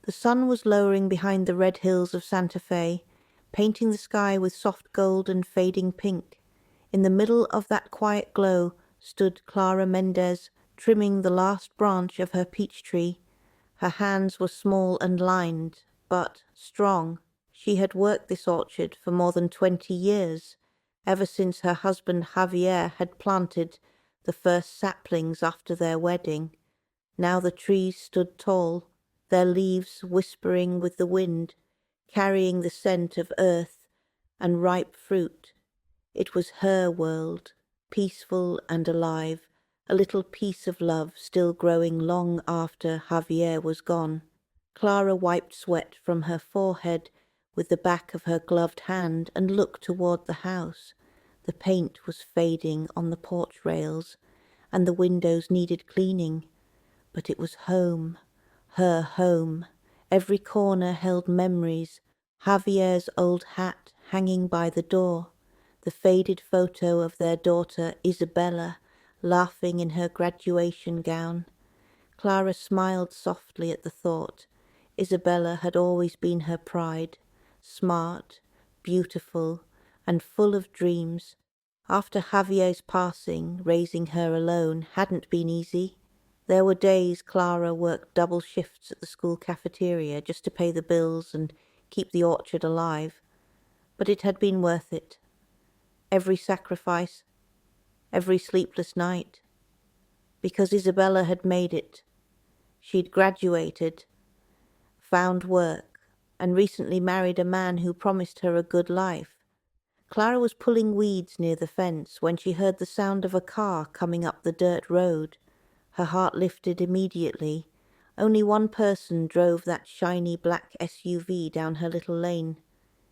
The sun was lowering behind the red hills of Santa Fe, painting the sky with soft gold and fading pink. In the middle of that quiet glow stood Clara Mendez, trimming the last branch of her peach tree. Her hands were small and lined, but strong. She had worked this orchard for more than 20 years, ever since her husband Javier had planted the first saplings after their wedding. Now the trees stood tall, their leaves whispering with the wind, carrying the scent of earth and ripe fruit. It was her world, peaceful and alive, a little piece of love still growing long after Javier was gone. Clara wiped sweat from her forehead with the back of her gloved hand and looked toward the house. The paint was fading on the porch rails, and the windows needed cleaning. But it was home, her home. Every corner held memories. Javier's old hat hanging by the door, the faded photo of their daughter Isabella laughing in her graduation gown. Clara smiled softly at the thought. Isabella had always been her pride, smart, beautiful, and full of dreams. After Javier's passing, raising her alone hadn't been easy. There were days Clara worked double shifts at the school cafeteria just to pay the bills and keep the orchard alive. But it had been worth it. Every sacrifice, every sleepless night. Because Isabella had made it. She'd graduated, found work, and recently married a man who promised her a good life. Clara was pulling weeds near the fence when she heard the sound of a car coming up the dirt road. Her heart lifted immediately. Only one person drove that shiny black SUV down her little lane.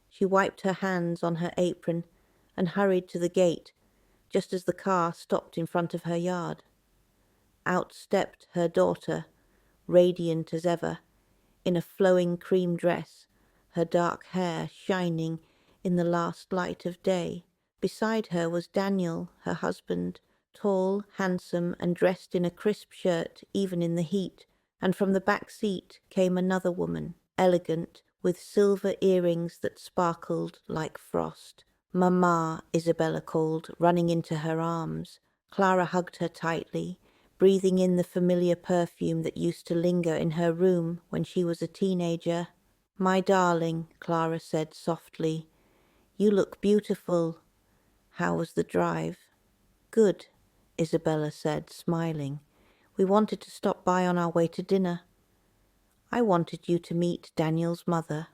She wiped her hands on her apron and hurried to the gate, just as the car stopped in front of her yard. Out stepped her daughter, radiant as ever, in a flowing cream dress, her dark hair shining in the last light of day. Beside her was Daniel, her husband, tall, handsome, and dressed in a crisp shirt even in the heat, and from the back seat came another woman, elegant, with silver earrings that sparkled like frost. "Mama," Isabella called, running into her arms. Clara hugged her tightly, breathing in the familiar perfume that used to linger in her room when she was a teenager. "My darling," Clara said softly, "you look beautiful. How was the drive?" "Good," Isabella said, smiling. "We wanted to stop by on our way to dinner." "I wanted you to meet Daniel's mother."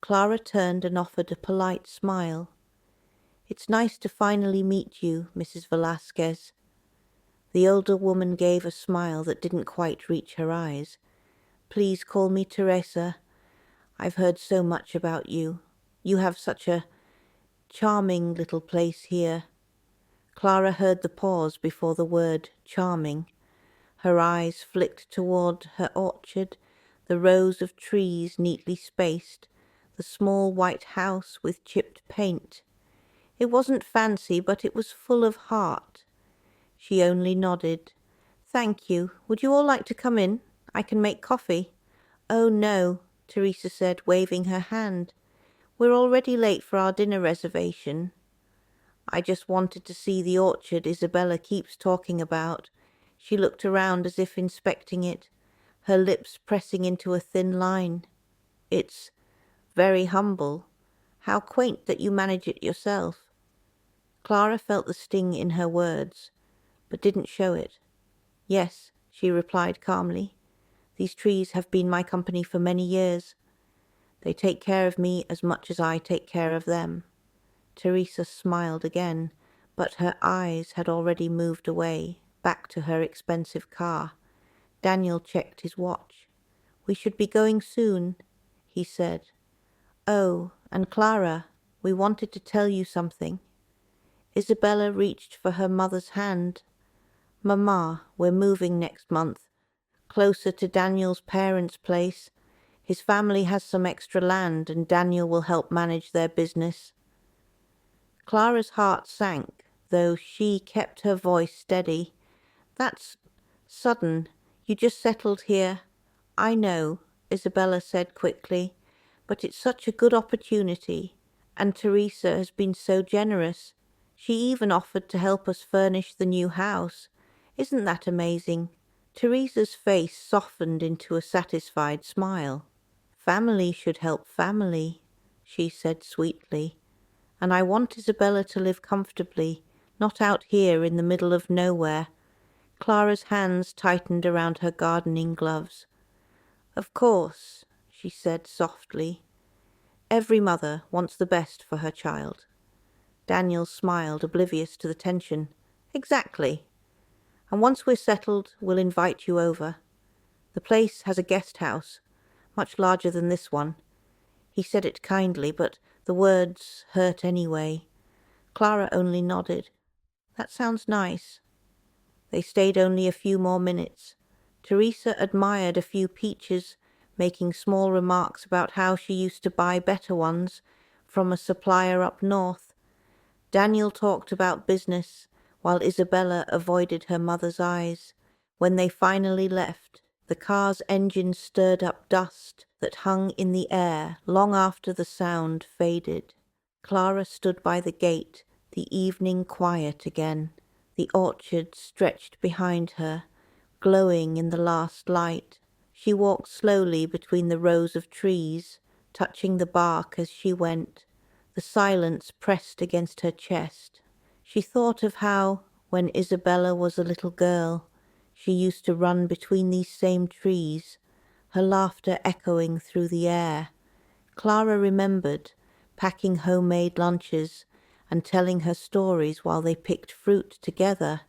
Clara turned and offered a polite smile. "It's nice to finally meet you, Mrs. Velasquez." The older woman gave a smile that didn't quite reach her eyes. "Please call me Teresa. I've heard so much about you. You have such a charming little place here." Clara heard the pause before the word charming. Her eyes flicked toward her orchard, the rows of trees neatly spaced, the small white house with chipped paint. It wasn't fancy, but it was full of heart. She only nodded. "Thank you. Would you all like to come in? I can make coffee." "Oh, no," Teresa said, waving her hand. "We're already late for our dinner reservation. I just wanted to see the orchard Isabella keeps talking about." She looked around as if inspecting it, her lips pressing into a thin line. "It's very humble. How quaint that you manage it yourself." Clara felt the sting in her words, but didn't show it. "Yes," she replied calmly. "These trees have been my company for many years. They take care of me as much as I take care of them." Teresa smiled again, but her eyes had already moved away, back to her expensive car. Daniel checked his watch. "We should be going soon," he said. "Oh, and Clara, we wanted to tell you something." Isabella reached for her mother's hand. "Mama, we're moving next month, closer to Daniel's parents' place. His family has some extra land and Daniel will help manage their business." Clara's heart sank, though she kept her voice steady. "That's sudden. You just settled here." "I know. Isabella said quickly, "but it's such a good opportunity, and Teresa has been so generous. She even offered to help us furnish the new house. Isn't that amazing?" Teresa's face softened into a satisfied smile. "Family should help family," she said sweetly. "And I want Isabella to live comfortably, not out here in the middle of nowhere." Clara's hands tightened around her gardening gloves. "Of course," she said softly. "Every mother wants the best for her child." Daniel smiled, oblivious to the tension. "Exactly. And once we're settled, we'll invite you over. The place has a guest house, much larger than this one." He said it kindly, but the words hurt anyway. Clara only nodded. "That sounds nice." They stayed only a few more minutes. Teresa admired a few peaches, making small remarks about how she used to buy better ones from a supplier up north. Daniel talked about business, while Isabella avoided her mother's eyes. When they finally left, the car's engine stirred up dust that hung in the air long after the sound faded. Clara stood by the gate, the evening quiet again. The orchard stretched behind her, glowing in the last light. She walked slowly between the rows of trees, touching the bark as she went. The silence pressed against her chest. She thought of how, when Isabella was a little girl, she used to run between these same trees, her laughter echoing through the air. Clara remembered, packing homemade lunches and telling her stories while they picked fruit together.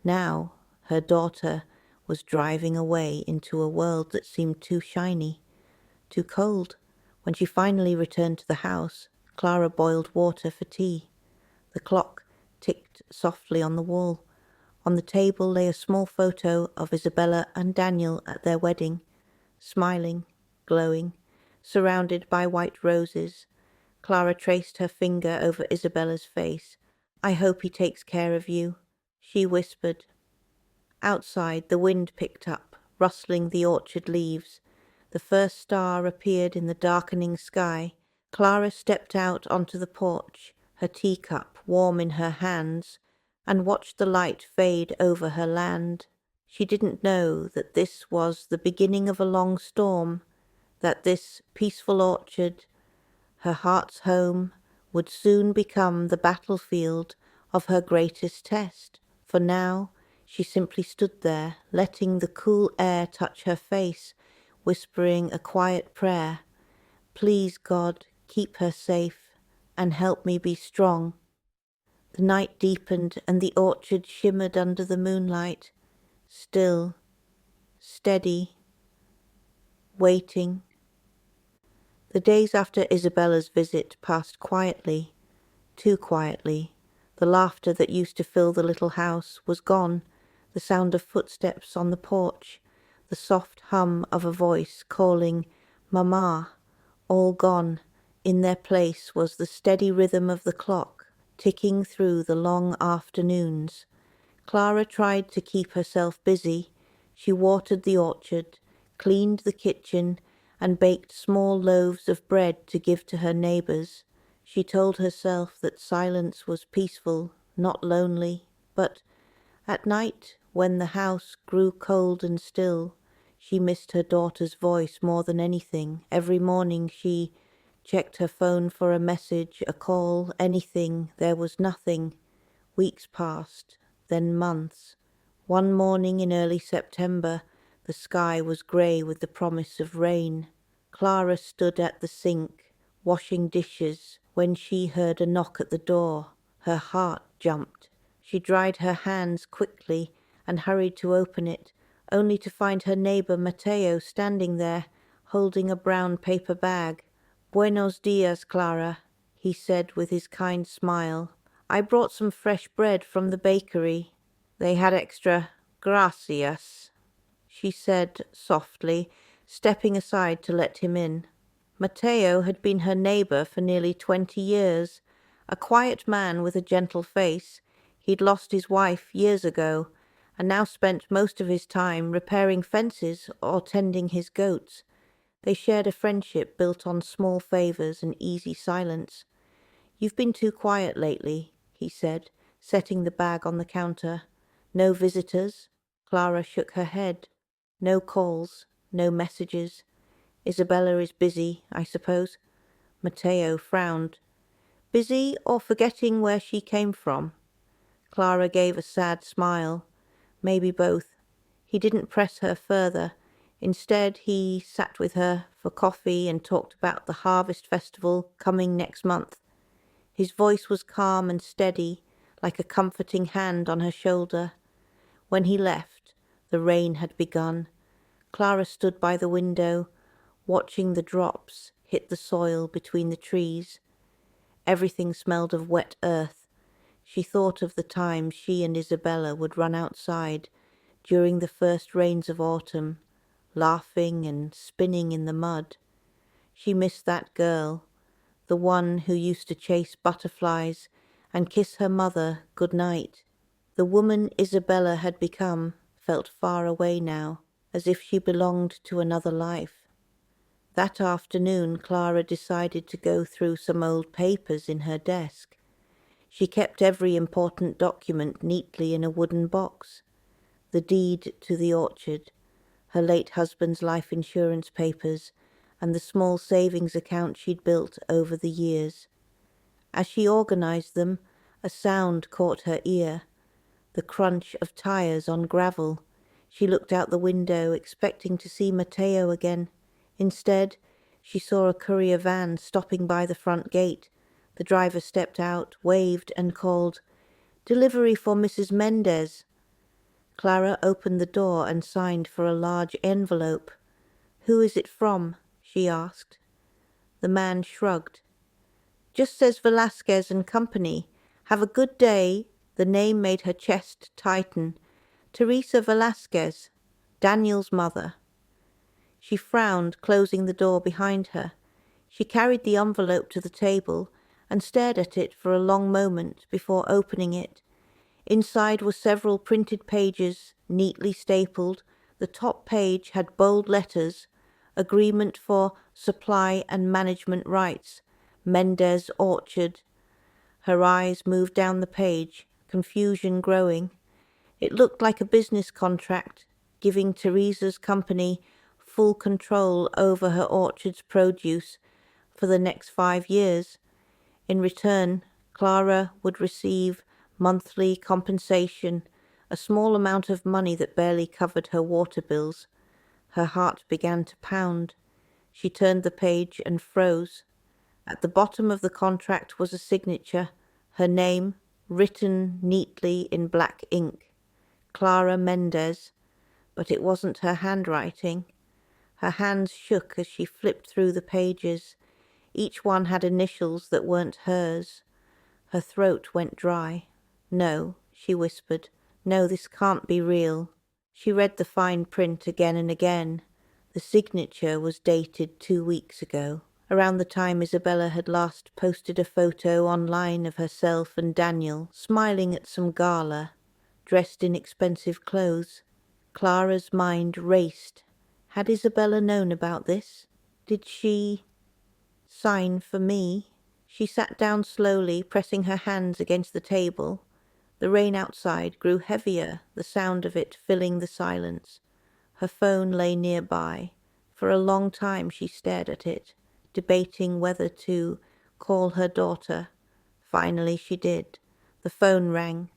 Now, her daughter was driving away into a world that seemed too shiny, too cold. When she finally returned to the house, Clara boiled water for tea. The clock ticked softly on the wall. On the table lay a small photo of Isabella and Daniel at their wedding, smiling, glowing, surrounded by white roses. Clara traced her finger over Isabella's face. "I hope he takes care of you," she whispered. Outside, the wind picked up, rustling the orchard leaves. The first star appeared in the darkening sky. Clara stepped out onto the porch, her teacup warm in her hands, and watched the light fade over her land. She didn't know that this was the beginning of a long storm, that this peaceful orchard, her heart's home, would soon become the battlefield of her greatest test. For now, she simply stood there, letting the cool air touch her face, whispering a quiet prayer. "Please, God, keep her safe and help me be strong." The night deepened and the orchard shimmered under the moonlight, still, steady, waiting. The days after Isabella's visit passed quietly, too quietly. The laughter that used to fill the little house was gone, the sound of footsteps on the porch, the soft hum of a voice calling "Mama," all gone. In their place was the steady rhythm of the clock, ticking through the long afternoons. Clara tried to keep herself busy. She watered the orchard, cleaned the kitchen, and baked small loaves of bread to give to her neighbors. She told herself that silence was peaceful, not lonely, but at night, when the house grew cold and still, she missed her daughter's voice more than anything. Every morning she checked her phone for a message, a call, anything. There was nothing. Weeks passed, then months. One morning in early September, the sky was grey with the promise of rain. Clara stood at the sink, washing dishes, when she heard a knock at the door. Her heart jumped. She dried her hands quickly and hurried to open it, only to find her neighbor Mateo standing there, holding a brown paper bag. "Buenos dias, Clara," he said with his kind smile. "I brought some fresh bread from the bakery. They had extra. Gracias," she said softly, stepping aside to let him in. Mateo had been her neighbor for nearly 20 years, a quiet man with a gentle face. He'd lost his wife years ago, and now spent most of his time repairing fences or tending his goats. They shared a friendship built on small favors and easy silence. "You've been too quiet lately," he said, setting the bag on the counter. "No visitors?" Clara shook her head. "No calls, no messages. Isabella is busy, I suppose." Matteo frowned. "Busy or forgetting where she came from?" Clara gave a sad smile. Maybe both. He didn't press her further. Instead, he sat with her for coffee and talked about the harvest festival coming next month. His voice was calm and steady, like a comforting hand on her shoulder. When he left, the rain had begun. Clara stood by the window, watching the drops hit the soil between the trees. Everything smelled of wet earth. She thought of the time she and Isabella would run outside during the first rains of autumn, laughing and spinning in the mud. She missed that girl, the one who used to chase butterflies and kiss her mother good night. The woman Isabella had become felt far away now, as if she belonged to another life. That afternoon, Clara decided to go through some old papers in her desk. She kept every important document neatly in a wooden box. The deed to the orchard, her late husband's life insurance papers, and the small savings account she'd built over the years. As she organized them, a sound caught her ear, the crunch of tires on gravel. She looked out the window, expecting to see Matteo again. Instead, she saw a courier van stopping by the front gate. The driver stepped out, waved, and called, "Delivery for Mrs. Mendez." Clara opened the door and signed for a large envelope. "Who is it from?" she asked. The man shrugged. "Just says Velasquez and Company. Have a good day." The name made her chest tighten. "Teresa Velasquez, Daniel's mother." She frowned, closing the door behind her. She carried the envelope to the table and stared at it for a long moment before opening it. Inside were several printed pages, neatly stapled. The top page had bold letters, "Agreement for Supply and Management Rights, Mendez Orchard." Her eyes moved down the page, confusion growing. It looked like a business contract, giving Teresa's company full control over her orchard's produce for the next 5 years. In return, Clara would receive monthly compensation, a small amount of money that barely covered her water bills. Her heart began to pound. She turned the page and froze. At the bottom of the contract was a signature, her name written neatly in black ink. Clara Mendez, but it wasn't her handwriting. Her hands shook as she flipped through the pages. Each one had initials that weren't hers. Her throat went dry. "No," she whispered. "No, this can't be real." She read the fine print again and again. The signature was dated 2 weeks ago, around the time Isabella had last posted a photo online of herself and Daniel smiling at some gala, dressed in expensive clothes. Clara's mind raced. Had Isabella known about this? Did she sign for me? She sat down slowly, pressing her hands against the table. The rain outside grew heavier, the sound of it filling the silence. Her phone lay nearby. For a long time she stared at it, debating whether to call her daughter. Finally she did. The phone rang.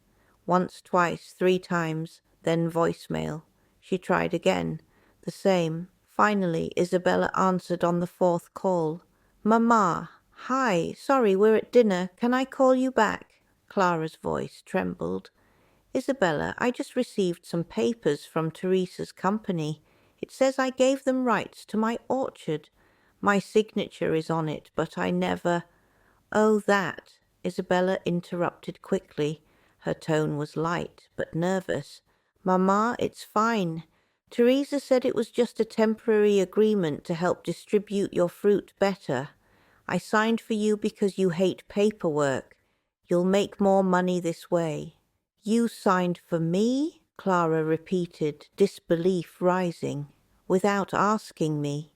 Once, twice, 3 times, then voicemail. She tried again. The same. Finally, Isabella answered on the 4th call. "Mama, hi, sorry, we're at dinner. Can I call you back?" Clara's voice trembled. "Isabella, I just received some papers from Teresa's company. It says I gave them rights to my orchard. My signature is on it, but I never—" "Oh, that," Isabella interrupted quickly. Her tone was light, but nervous. "Mama, it's fine. Teresa said it was just a temporary agreement to help distribute your fruit better. I signed for you because you hate paperwork. You'll make more money this way." "You signed for me?" Clara repeated, disbelief rising. "Without asking me."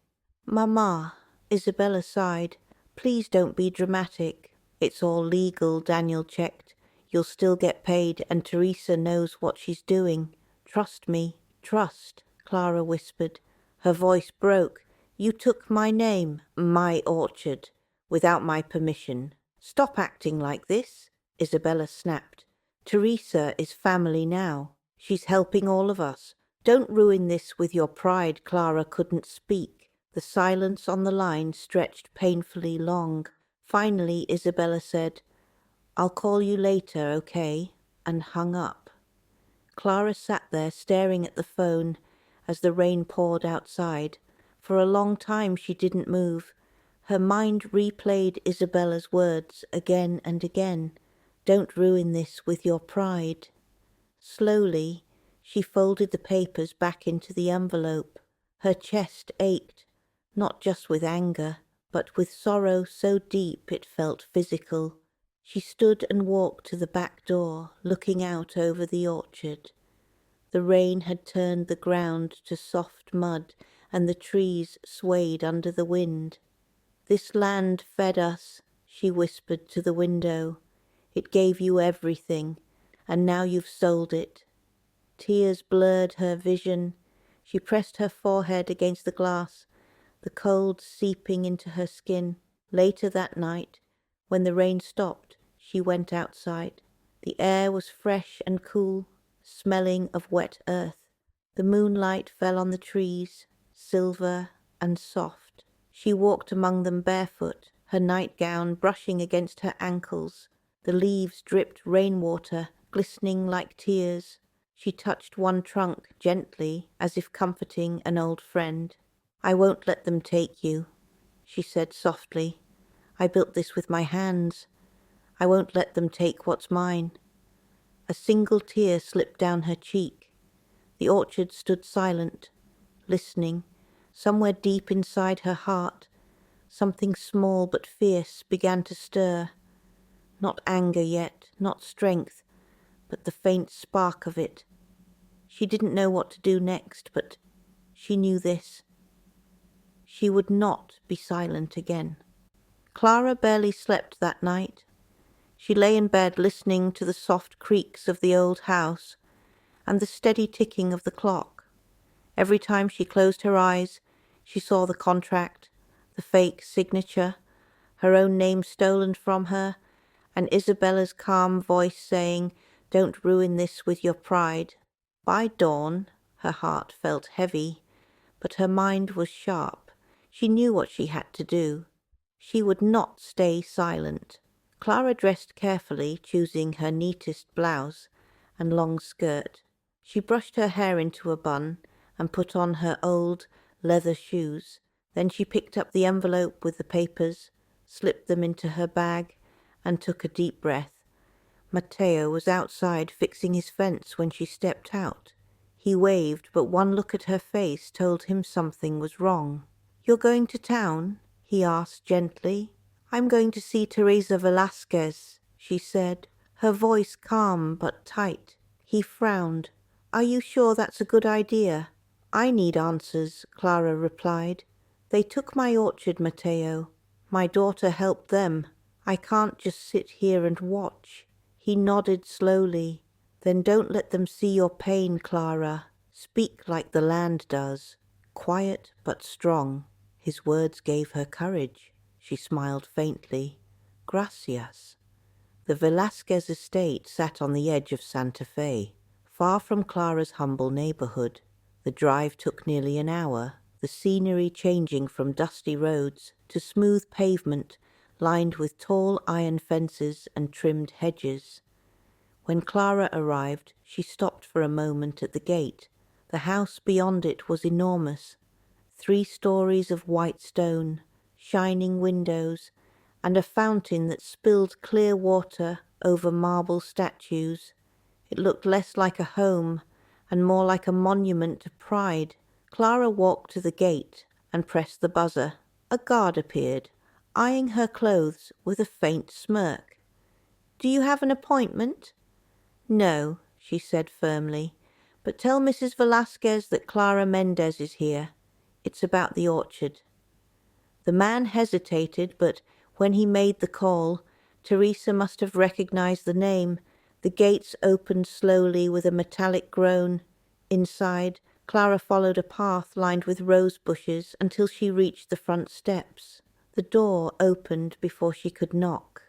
Mamma, Isabella sighed. Please don't be dramatic. It's all legal, Daniel checked. You'll still get paid, and Teresa knows what she's doing. Trust me, trust, Clara whispered. Her voice broke. You took my name, my orchard, without my permission. Stop acting like this, Isabella snapped. Teresa is family now. She's helping all of us. Don't ruin this with your pride. Clara couldn't speak. The silence on the line stretched painfully long. Finally, Isabella said, I'll call you later, okay? And hung up. Clara sat there staring at the phone as the rain poured outside. For a long time she didn't move. Her mind replayed Isabella's words again and again. Don't ruin this with your pride. Slowly, she folded the papers back into the envelope. Her chest ached, not just with anger, but with sorrow so deep it felt physical. She stood and walked to the back door, looking out over the orchard. The rain had turned the ground to soft mud, and the trees swayed under the wind. This land fed us, she whispered to the window. It gave you everything, and now you've sold it. Tears blurred her vision. She pressed her forehead against the glass, the cold seeping into her skin. Later that night, when the rain stopped, she went outside. The air was fresh and cool, smelling of wet earth. The moonlight fell on the trees, silver and soft. She walked among them barefoot, her nightgown brushing against her ankles. The leaves dripped rainwater, glistening like tears. She touched one trunk gently, as if comforting an old friend. I won't let them take you, she said softly. I built this with my hands. I won't let them take what's mine. A single tear slipped down her cheek. The orchard stood silent, listening. Somewhere deep inside her heart, something small but fierce began to stir. Not anger yet, not strength, but the faint spark of it. She didn't know what to do next, but she knew this. She would not be silent again. Clara barely slept that night. She lay in bed listening to the soft creaks of the old house and the steady ticking of the clock. Every time she closed her eyes, she saw the contract, the fake signature, her own name stolen from her, and Isabella's calm voice saying, Don't ruin this with your pride. By dawn, her heart felt heavy, but her mind was sharp. She knew what she had to do. She would not stay silent. Clara dressed carefully, choosing her neatest blouse and long skirt. She brushed her hair into a bun and put on her old leather shoes. Then she picked up the envelope with the papers, slipped them into her bag, and took a deep breath. Matteo was outside fixing his fence when she stepped out. He waved, but one look at her face told him something was wrong. You're going to town? He asked gently. I'm going to see Teresa Velasquez, she said, her voice calm but tight. He frowned. Are you sure that's a good idea? I need answers, Clara replied. They took my orchard, Matteo. My daughter helped them. I can't just sit here and watch. He nodded slowly. Then don't let them see your pain, Clara. Speak like the land does. Quiet but strong. His words gave her courage. She smiled faintly. Gracias. The Velasquez estate sat on the edge of Santa Fe, far from Clara's humble neighborhood. The drive took nearly an hour, the scenery changing from dusty roads to smooth pavement lined with tall iron fences and trimmed hedges. When Clara arrived, she stopped for a moment at the gate. The house beyond it was enormous, 3 stories of white stone, shining windows, and a fountain that spilled clear water over marble statues. It looked less like a home and more like a monument to pride. Clara walked to the gate and pressed the buzzer. A guard appeared, eyeing her clothes with a faint smirk. Do you have an appointment? No, she said firmly, but tell Mrs. Velasquez that Clara Mendez is here. It's about the orchard. The man hesitated, but when he made the call, Teresa must have recognized the name. The gates opened slowly with a metallic groan. Inside, Clara followed a path lined with rose bushes until she reached the front steps. The door opened before she could knock.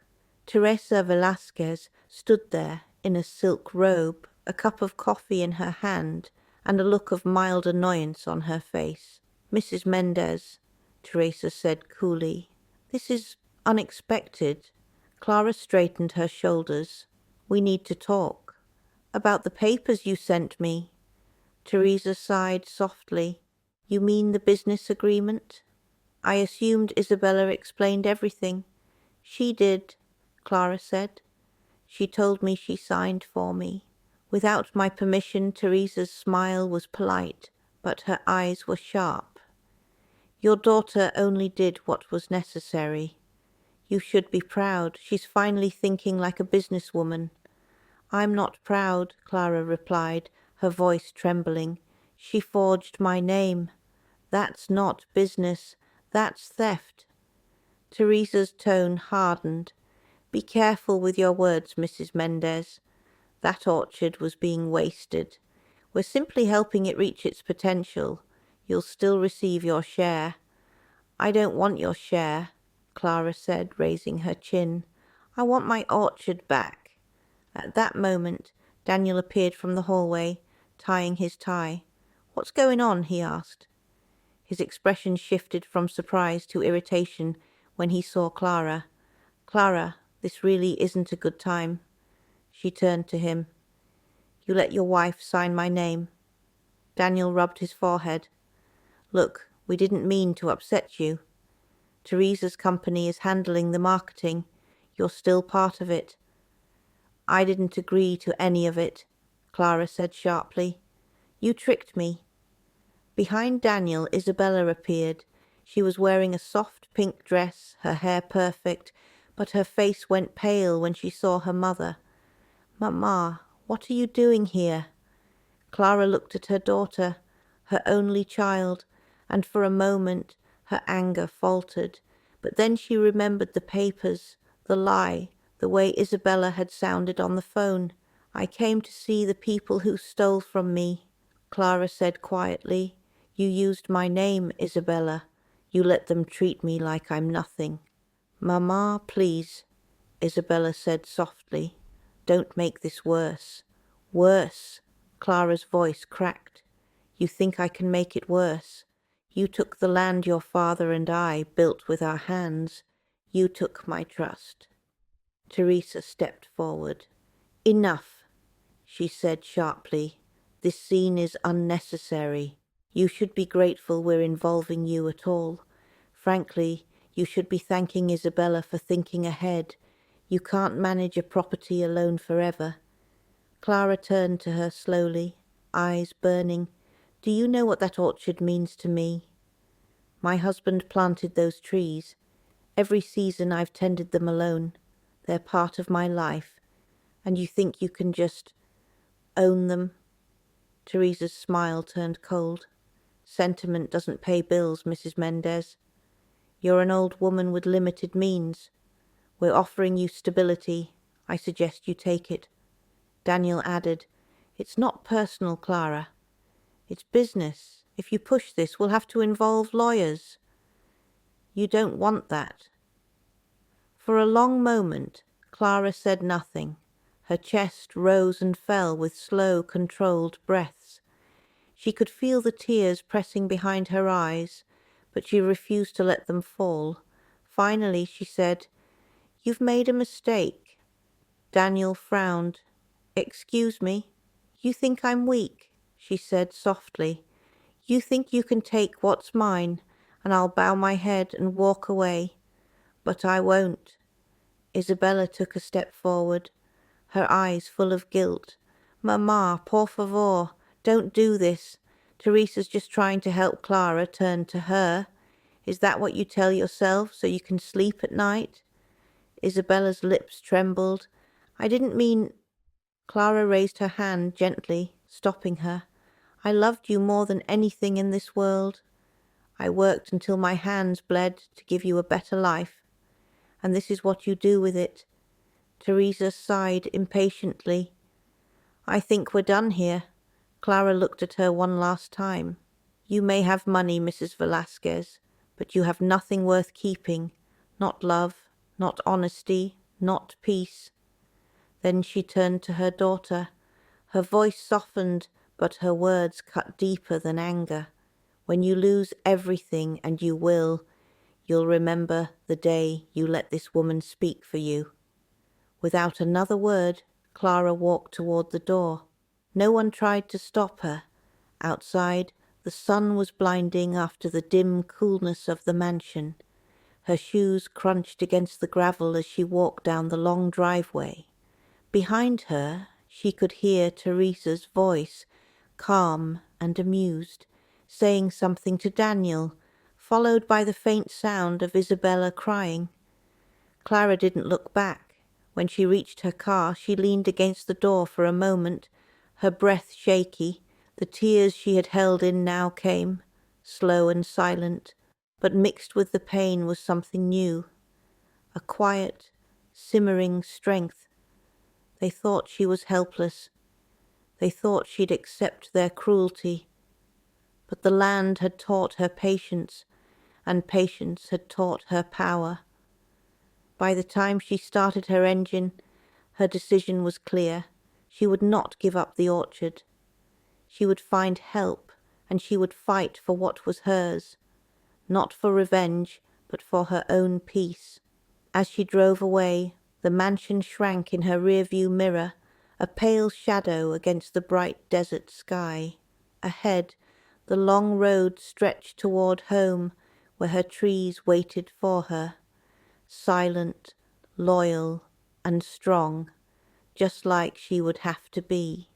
Teresa Velasquez stood there in a silk robe, a cup of coffee in her hand, and a look of mild annoyance on her face. "Mrs. Mendez," Teresa said coolly. "This is unexpected." Clara straightened her shoulders. "We need to talk." "About the papers you sent me." Teresa sighed softly. "You mean the business agreement?" "I assumed Isabella explained everything." "She did," Clara said. "She told me she signed for me." Without my permission, Teresa's smile was polite, but her eyes were sharp. "Your daughter only did what was necessary. You should be proud. She's finally thinking like a businesswoman." "I'm not proud," Clara replied, her voice trembling. "She forged my name. That's not business. That's theft." Teresa's tone hardened. "Be careful with your words, Mrs. Mendez. That orchard was being wasted. We're simply helping it reach its potential. You'll still receive your share." "I don't want your share," Clara said, raising her chin. "I want my orchard back." At that moment, Daniel appeared from the hallway, tying his tie. "What's going on?" he asked. His expression shifted from surprise to irritation when he saw Clara. "Clara, this really isn't a good time." She turned to him. "You let your wife sign my name." Daniel rubbed his forehead. "Look, we didn't mean to upset you. Teresa's company is handling the marketing. You're still part of it." "I didn't agree to any of it," Clara said sharply. "You tricked me." Behind Daniel, Isabella appeared. She was wearing a soft pink dress, her hair perfect, but her face went pale when she saw her mother. "Mama, what are you doing here?" Clara looked at her daughter, her only child, and for a moment her anger faltered. But then she remembered the papers, the lie, the way Isabella had sounded on the phone. "I came to see the people who stole from me," Clara said quietly. "You used my name, Isabella. You let them treat me like I'm nothing." "Mama, please," Isabella said softly. "Don't make this worse." "Worse?" Clara's voice cracked. "You think I can make it worse? You took the land your father and I built with our hands. You took my trust." Teresa stepped forward. "Enough," she said sharply. "This scene is unnecessary. You should be grateful we're involving you at all. Frankly, you should be thanking Isabella for thinking ahead. You can't manage a property alone forever." Clara turned to her slowly, eyes burning. "Do you know what that orchard means to me? My husband planted those trees. Every season I've tended them alone. They're part of my life. And you think you can just own them?" Teresa's smile turned cold. "Sentiment doesn't pay bills, Mrs. Mendez. You're an old woman with limited means. We're offering you stability. I suggest you take it." Daniel added, "It's not personal, Clara. It's business. If you push this, we'll have to involve lawyers." "You don't want that." For a long moment, Clara said nothing. Her chest rose and fell with slow, controlled breaths. She could feel the tears pressing behind her eyes, but she refused to let them fall. Finally, she said, "You've made a mistake." Daniel frowned. "Excuse me?" "You think I'm weak," she said softly. "You think you can take what's mine, and I'll bow my head and walk away. But I won't." Isabella took a step forward, her eyes full of guilt. "Mama, por favor, don't do this. Teresa's just trying to help Clara turn to her. Is that what you tell yourself so you can sleep at night?" Isabella's lips trembled. "I didn't mean—" Clara raised her hand gently, stopping her. "I loved you more than anything in this world. I worked until my hands bled to give you a better life. And this is what you do with it." Teresa sighed impatiently. "I think we're done here." Clara looked at her one last time. "You may have money, Mrs. Velasquez, but you have nothing worth keeping. Not love, not honesty, not peace." Then she turned to her daughter. Her voice softened, but her words cut deeper than anger. "When you lose everything, and you will, you'll remember the day you let this woman speak for you." Without another word, Clara walked toward the door. No one tried to stop her. Outside, the sun was blinding after the dim coolness of the mansion. Her shoes crunched against the gravel as she walked down the long driveway. Behind her, she could hear Teresa's voice, calm and amused, saying something to Daniel, followed by the faint sound of Isabella crying. Clara didn't look back. When she reached her car, she leaned against the door for a moment, her breath shaky. The tears she had held in now came, slow and silent, but mixed with the pain was something new, a quiet, simmering strength. They thought she was helpless. They thought she'd accept their cruelty. But the land had taught her patience, and patience had taught her power. By the time she started her engine, her decision was clear. She would not give up the orchard. She would find help, and she would fight for what was hers, not for revenge, but for her own peace. As she drove away, the mansion shrank in her rearview mirror, a pale shadow against the bright desert sky. Ahead, the long road stretched toward home, where her trees waited for her, silent, loyal, and strong, just like she would have to be.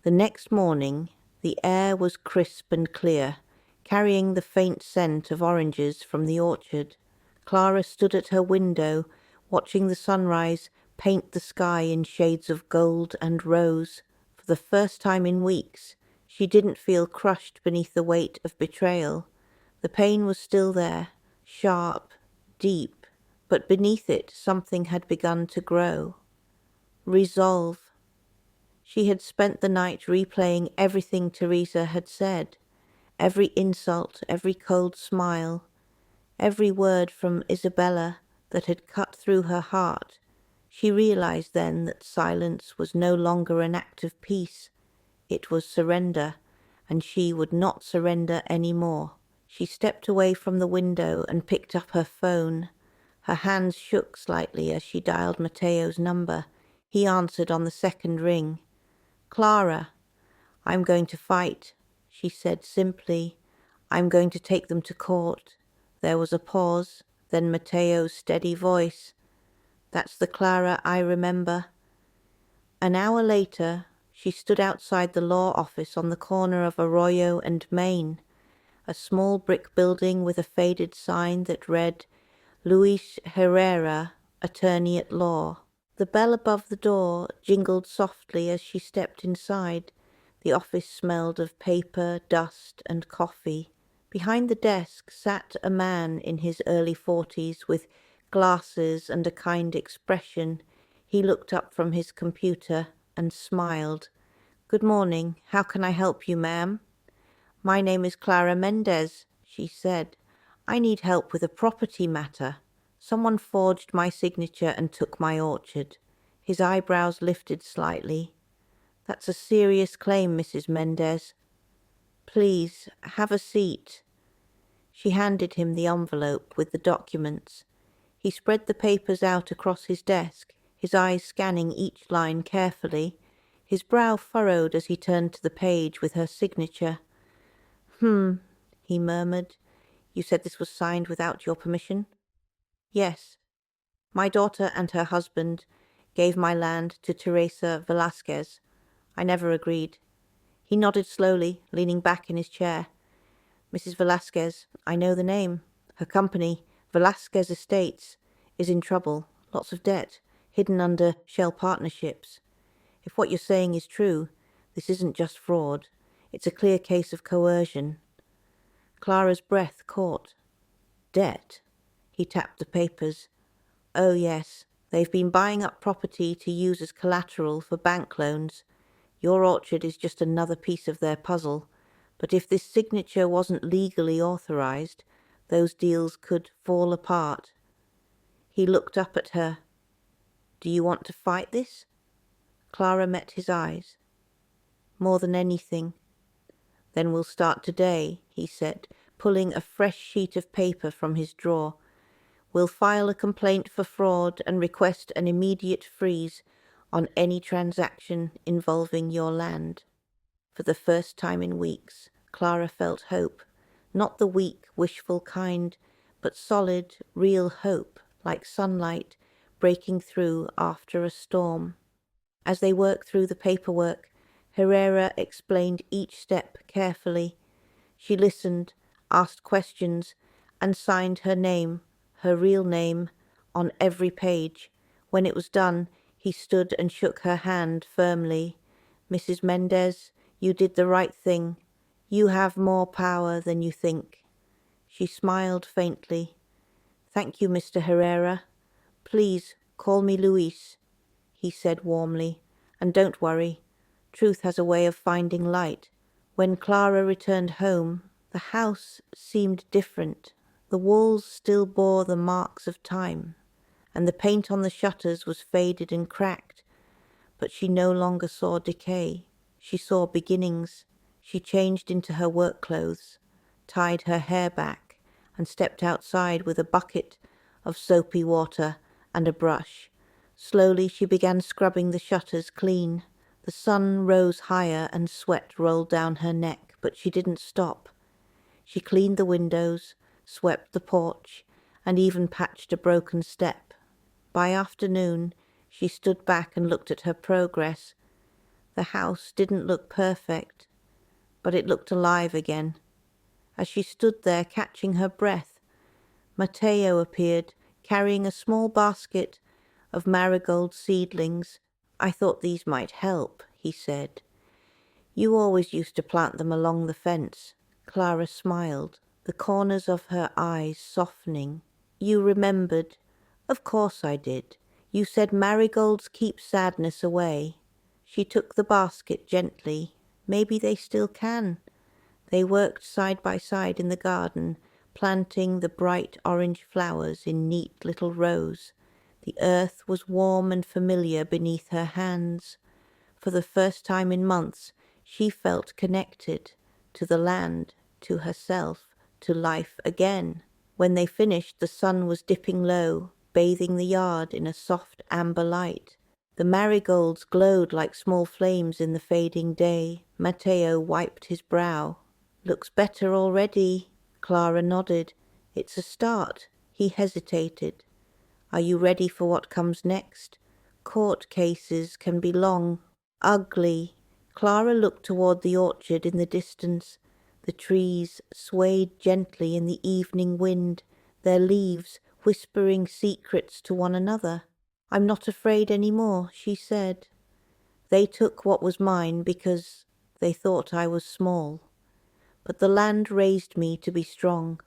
The next morning, the air was crisp and clear, carrying the faint scent of oranges from the orchard. Clara stood at her window, watching the sunrise paint the sky in shades of gold and rose. For the first time in weeks, she didn't feel crushed beneath the weight of betrayal. The pain was still there, sharp, deep, but beneath it something had begun to grow. Resolve. She had spent the night replaying everything Teresa had said, every insult, every cold smile, every word from Isabella that had cut through her heart. She realized then that silence was no longer an act of peace. It was surrender, and she would not surrender any more. She stepped away from the window and picked up her phone. Her hands shook slightly as she dialed Mateo's number. He answered on the second ring. "Clara, I'm going to fight," she said simply. "I'm going to take them to court." There was a pause, then Mateo's steady voice. "That's the Clara I remember." An hour later, she stood outside the law office on the corner of Arroyo and Main, a small brick building with a faded sign that read, "Luis Herrera, Attorney at Law." The bell above the door jingled softly as she stepped inside. The office smelled of paper, dust, and coffee. Behind the desk sat a man in his early 40s with glasses and a kind expression. He looked up from his computer and smiled. "Good morning. How can I help you, ma'am?" "My name is Clara Mendez," she said. "I need help with a property matter. Someone forged my signature and took my orchard." His eyebrows lifted slightly. "That's a serious claim, Mrs. Mendez." "Please, have a seat." She handed him the envelope with the documents. He spread the papers out across his desk, his eyes scanning each line carefully. His brow furrowed as he turned to the page with her signature. He murmured. "You said this was signed without your permission?" "Yes. My daughter and her husband gave my land to Teresa Velasquez. I never agreed." He nodded slowly, leaning back in his chair. "Mrs. Velasquez, I know the name. Her company, Velasquez Estates, is in trouble, lots of debt, hidden under shell partnerships. If what you're saying is true, this isn't just fraud. It's a clear case of coercion." Clara's breath caught. Debt? He tapped the papers. Oh yes, they've been buying up property to use as collateral for bank loans. Your orchard is just another piece of their puzzle. But if this signature wasn't legally authorized, those deals could fall apart. He looked up at her. Do you want to fight this? Clara met his eyes. More than anything. Then we'll start today, he said, pulling a fresh sheet of paper from his drawer. We'll file a complaint for fraud and request an immediate freeze on any transaction involving your land. For the first time in weeks, Clara felt hope, not the weak, wishful kind, but solid, real hope, like sunlight breaking through after a storm. As they worked through the paperwork, Herrera explained each step carefully. She listened, asked questions, and signed her name, her real name, on every page. When it was done, he stood and shook her hand firmly. Mrs. Mendez, you did the right thing. You have more power than you think. She smiled faintly. Thank you, Mr. Herrera. Please call me Luis, he said warmly. And don't worry. Truth has a way of finding light. When Clara returned home, the house seemed different. The walls still bore the marks of time, and the paint on the shutters was faded and cracked, but she no longer saw decay. She saw beginnings. She changed into her work clothes, tied her hair back, and stepped outside with a bucket of soapy water and a brush. Slowly she began scrubbing the shutters clean. The sun rose higher and sweat rolled down her neck, but she didn't stop. She cleaned the windows, swept the porch, and even patched a broken step. By afternoon, she stood back and looked at her progress. The house didn't look perfect, but it looked alive again. As she stood there catching her breath, Mateo appeared, carrying a small basket of marigold seedlings. I thought these might help, he said. You always used to plant them along the fence. Clara smiled, the corners of her eyes softening. You remembered. Of course I did. You said marigolds keep sadness away. She took the basket gently. Maybe they still can. They worked side by side in the garden, planting the bright orange flowers in neat little rows. The earth was warm and familiar beneath her hands. For the first time in months, she felt connected to the land, to herself, to life again. When they finished, the sun was dipping low, bathing the yard in a soft amber light. The marigolds glowed like small flames in the fading day. Mateo wiped his brow. Looks better already. Clara nodded. It's a start. He hesitated. Are you ready for what comes next? Court cases can be long, ugly. Clara looked toward the orchard in the distance. The trees swayed gently in the evening wind, their leaves whispering secrets to one another. I'm not afraid any more, she said. They took what was mine because they thought I was small. But the land raised me to be strong.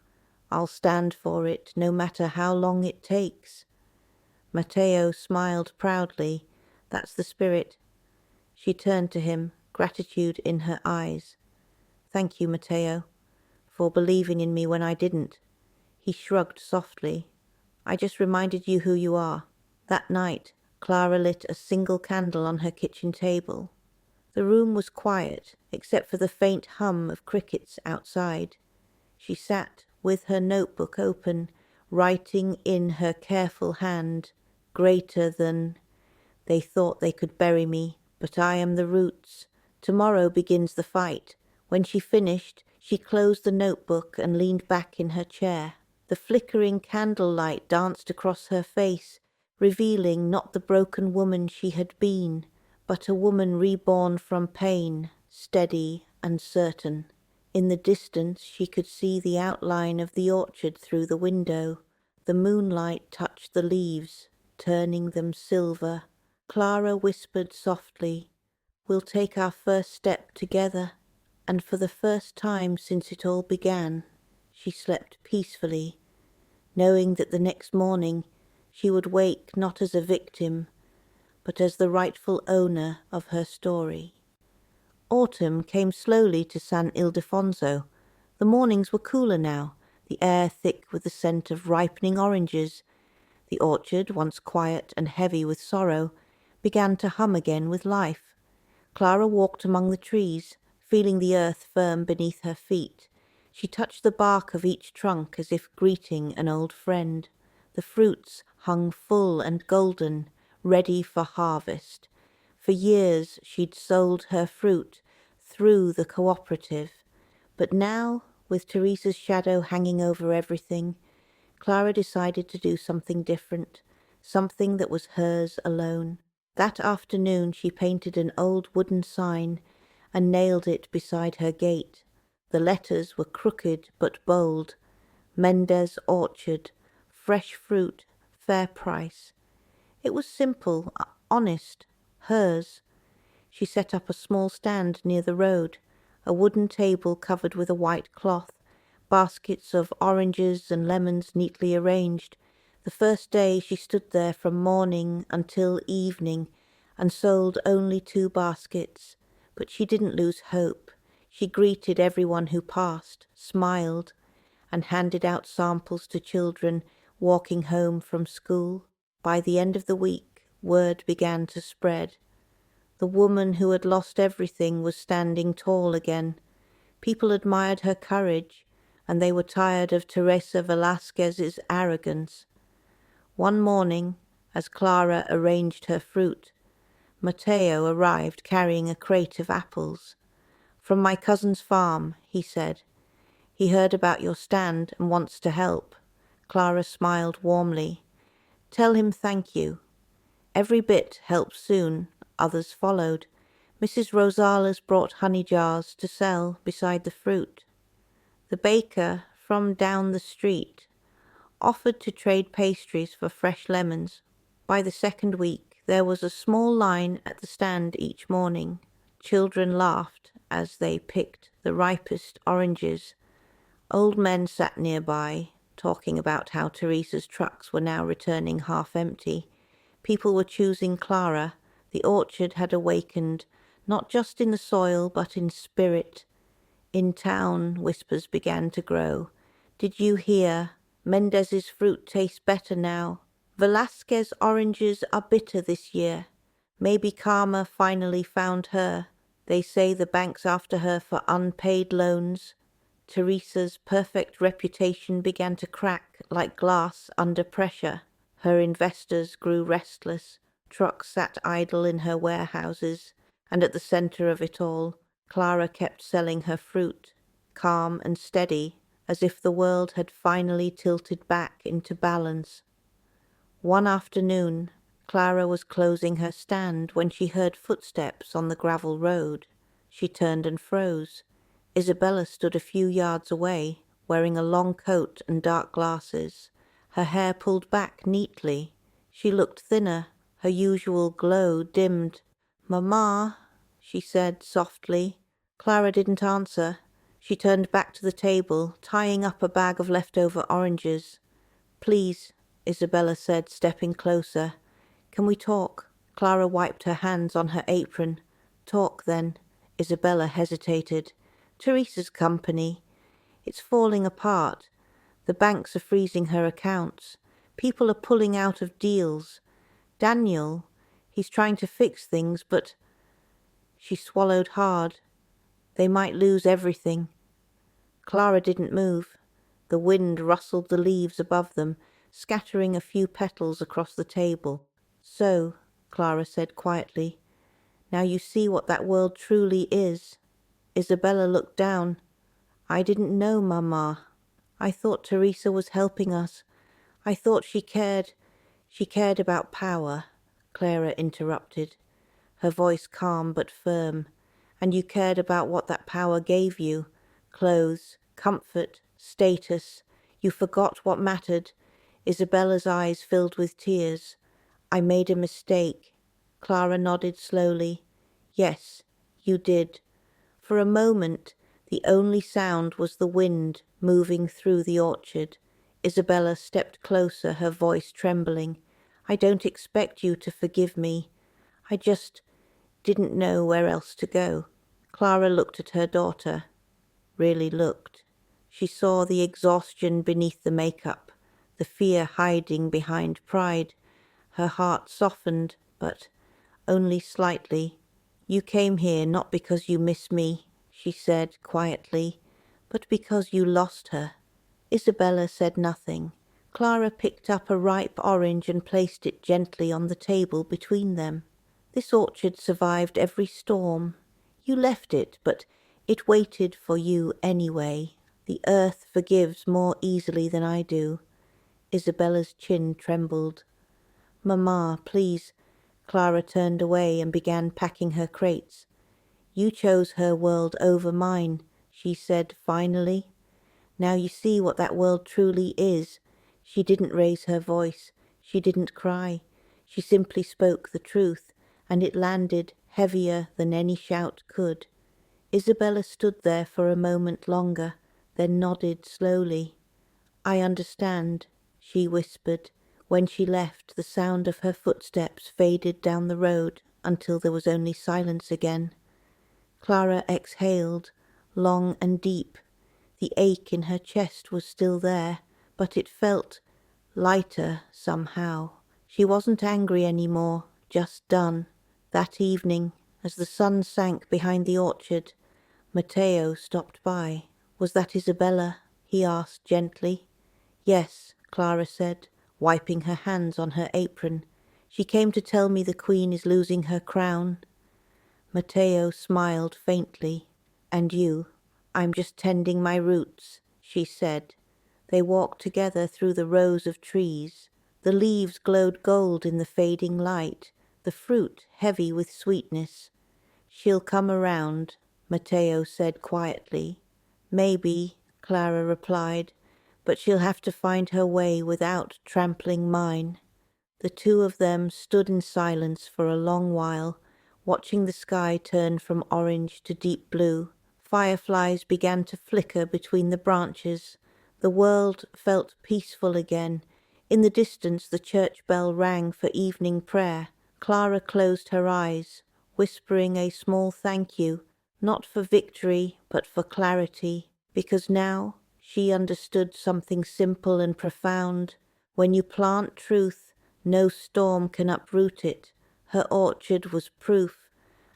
I'll stand for it, no matter how long it takes. Mateo smiled proudly. That's the spirit. She turned to him, gratitude in her eyes. Thank you, Mateo, for believing in me when I didn't. He shrugged softly. I just reminded you who you are. That night, Clara lit a single candle on her kitchen table. The room was quiet, except for the faint hum of crickets outside. She sat with her notebook open, writing in her careful hand, greater than. They thought they could bury me, but I am the roots. Tomorrow begins the fight. When she finished, she closed the notebook and leaned back in her chair. The flickering candlelight danced across her face, revealing not the broken woman she had been, but a woman reborn from pain, steady and certain. In the distance she could see the outline of the orchard through the window. The moonlight touched the leaves, turning them silver. Clara whispered softly, We'll take our first step together. And for the first time since it all began, she slept peacefully, knowing that the next morning she would wake not as a victim, but as the rightful owner of her story. Autumn came slowly to San Ildefonso. The mornings were cooler now, the air thick with the scent of ripening oranges. The orchard, once quiet and heavy with sorrow, began to hum again with life. Clara walked among the trees, feeling the earth firm beneath her feet. She touched the bark of each trunk as if greeting an old friend. The fruits hung full and golden, ready for harvest. For years she'd sold her fruit through the cooperative, but now, with Teresa's shadow hanging over everything, Clara decided to do something different, something that was hers alone. That afternoon she painted an old wooden sign and nailed it beside her gate. The letters were crooked but bold: Mendez Orchard, fresh fruit, fair price. It was simple, honest, hers. She set up a small stand near the road, a wooden table covered with a white cloth, baskets of oranges and lemons neatly arranged. The first day she stood there from morning until evening and sold only 2 baskets, but she didn't lose hope. She greeted everyone who passed, smiled, and handed out samples to children walking home from school. By the end of the week, word began to spread. The woman who had lost everything was standing tall again. People admired her courage, and they were tired of Teresa Velasquez's arrogance. One morning, as Clara arranged her fruit, Mateo arrived carrying a crate of apples. "From my cousin's farm," he said. "He heard about your stand and wants to help." Clara smiled warmly. "Tell him thank you." Every bit helped soon. Others followed. Mrs. Rosales brought honey jars to sell beside the fruit. The baker, from down the street, offered to trade pastries for fresh lemons. By the second week, there was a small line at the stand each morning. Children laughed as they picked the ripest oranges. Old men sat nearby, talking about how Teresa's trucks were now returning half empty. People were choosing Clara. The orchard had awakened, not just in the soil, but in spirit. In town, whispers began to grow. "Did you hear? Mendez's fruit tastes better now. Velasquez oranges are bitter this year. Maybe karma finally found her. They say the bank's after her for unpaid loans." Teresa's perfect reputation began to crack like glass under pressure. Her investors grew restless. Trucks sat idle in her warehouses, and at the center of it all, Clara kept selling her fruit, calm and steady, as if the world had finally tilted back into balance. One afternoon, Clara was closing her stand when she heard footsteps on the gravel road. She turned and froze. Isabella stood a few yards away, wearing a long coat and dark glasses, her hair pulled back neatly. She looked thinner, her usual glow dimmed. "Mamma," she said softly. Clara didn't answer. She turned back to the table, tying up a bag of leftover oranges. "Please," Isabella said, stepping closer. "Can we talk?" Clara wiped her hands on her apron. "Talk, then." Isabella hesitated. "Teresa's company. It's falling apart. The banks are freezing her accounts. People are pulling out of deals. Daniel, he's trying to fix things, but—" She swallowed hard. "They might lose everything." Clara didn't move. The wind rustled the leaves above them, scattering a few petals across the table. "So," Clara said quietly, "now you see what that world truly is." Isabella looked down. "I didn't know, Mama. I thought Teresa was helping us. I thought she cared about power," Clara interrupted, her voice calm but firm. "And you cared about what that power gave you: clothes, comfort, status. You forgot what mattered." Isabella's eyes filled with tears. "I made a mistake." Clara nodded slowly. "Yes, you did. For a moment, The only sound was the wind moving through the orchard. Isabella stepped closer, her voice trembling. I don't expect you to forgive me. I just didn't know where else to go. Clara looked at her daughter. Really looked. She saw the exhaustion beneath the makeup, the fear hiding behind pride. Her heart softened, but only slightly. You came here not because you miss me, she said quietly, but because you lost her. Isabella said nothing. Clara picked up a ripe orange and placed it gently on the table between them. This orchard survived every storm. You left it, but it waited for you anyway. The earth forgives more easily than I do. Isabella's chin trembled. Mamma, please. Clara turned away and began packing her crates. You chose her world over mine, she said finally. Now you see what that world truly is. She didn't raise her voice. She didn't cry. She simply spoke the truth, and it landed heavier than any shout could. Isabella stood there for a moment longer, then nodded slowly. I understand, she whispered. When she left, the sound of her footsteps faded down the road until there was only silence again. Clara exhaled, long and deep. The ache in her chest was still there, but it felt lighter somehow. She wasn't angry anymore, just done. That evening, as the sun sank behind the orchard, Matteo stopped by. Was that Isabella? He asked gently. Yes, Clara said, wiping her hands on her apron. She came to tell me the Queen is losing her crown. Matteo smiled faintly. And you? I'm just tending my roots, she said. They walked together through the rows of trees. The leaves glowed gold in the fading light, the fruit heavy with sweetness. She'll come around, Matteo said quietly. Maybe, Clara replied, but she'll have to find her way without trampling mine. The two of them stood in silence for a long while, watching the sky turn from orange to deep blue. Fireflies began to flicker between the branches. The world felt peaceful again. In the distance the church bell rang for evening prayer. Clara closed her eyes, whispering a small thank you, not for victory, but for clarity, because now she understood something simple and profound. When you plant truth, no storm can uproot it. Her orchard was proof,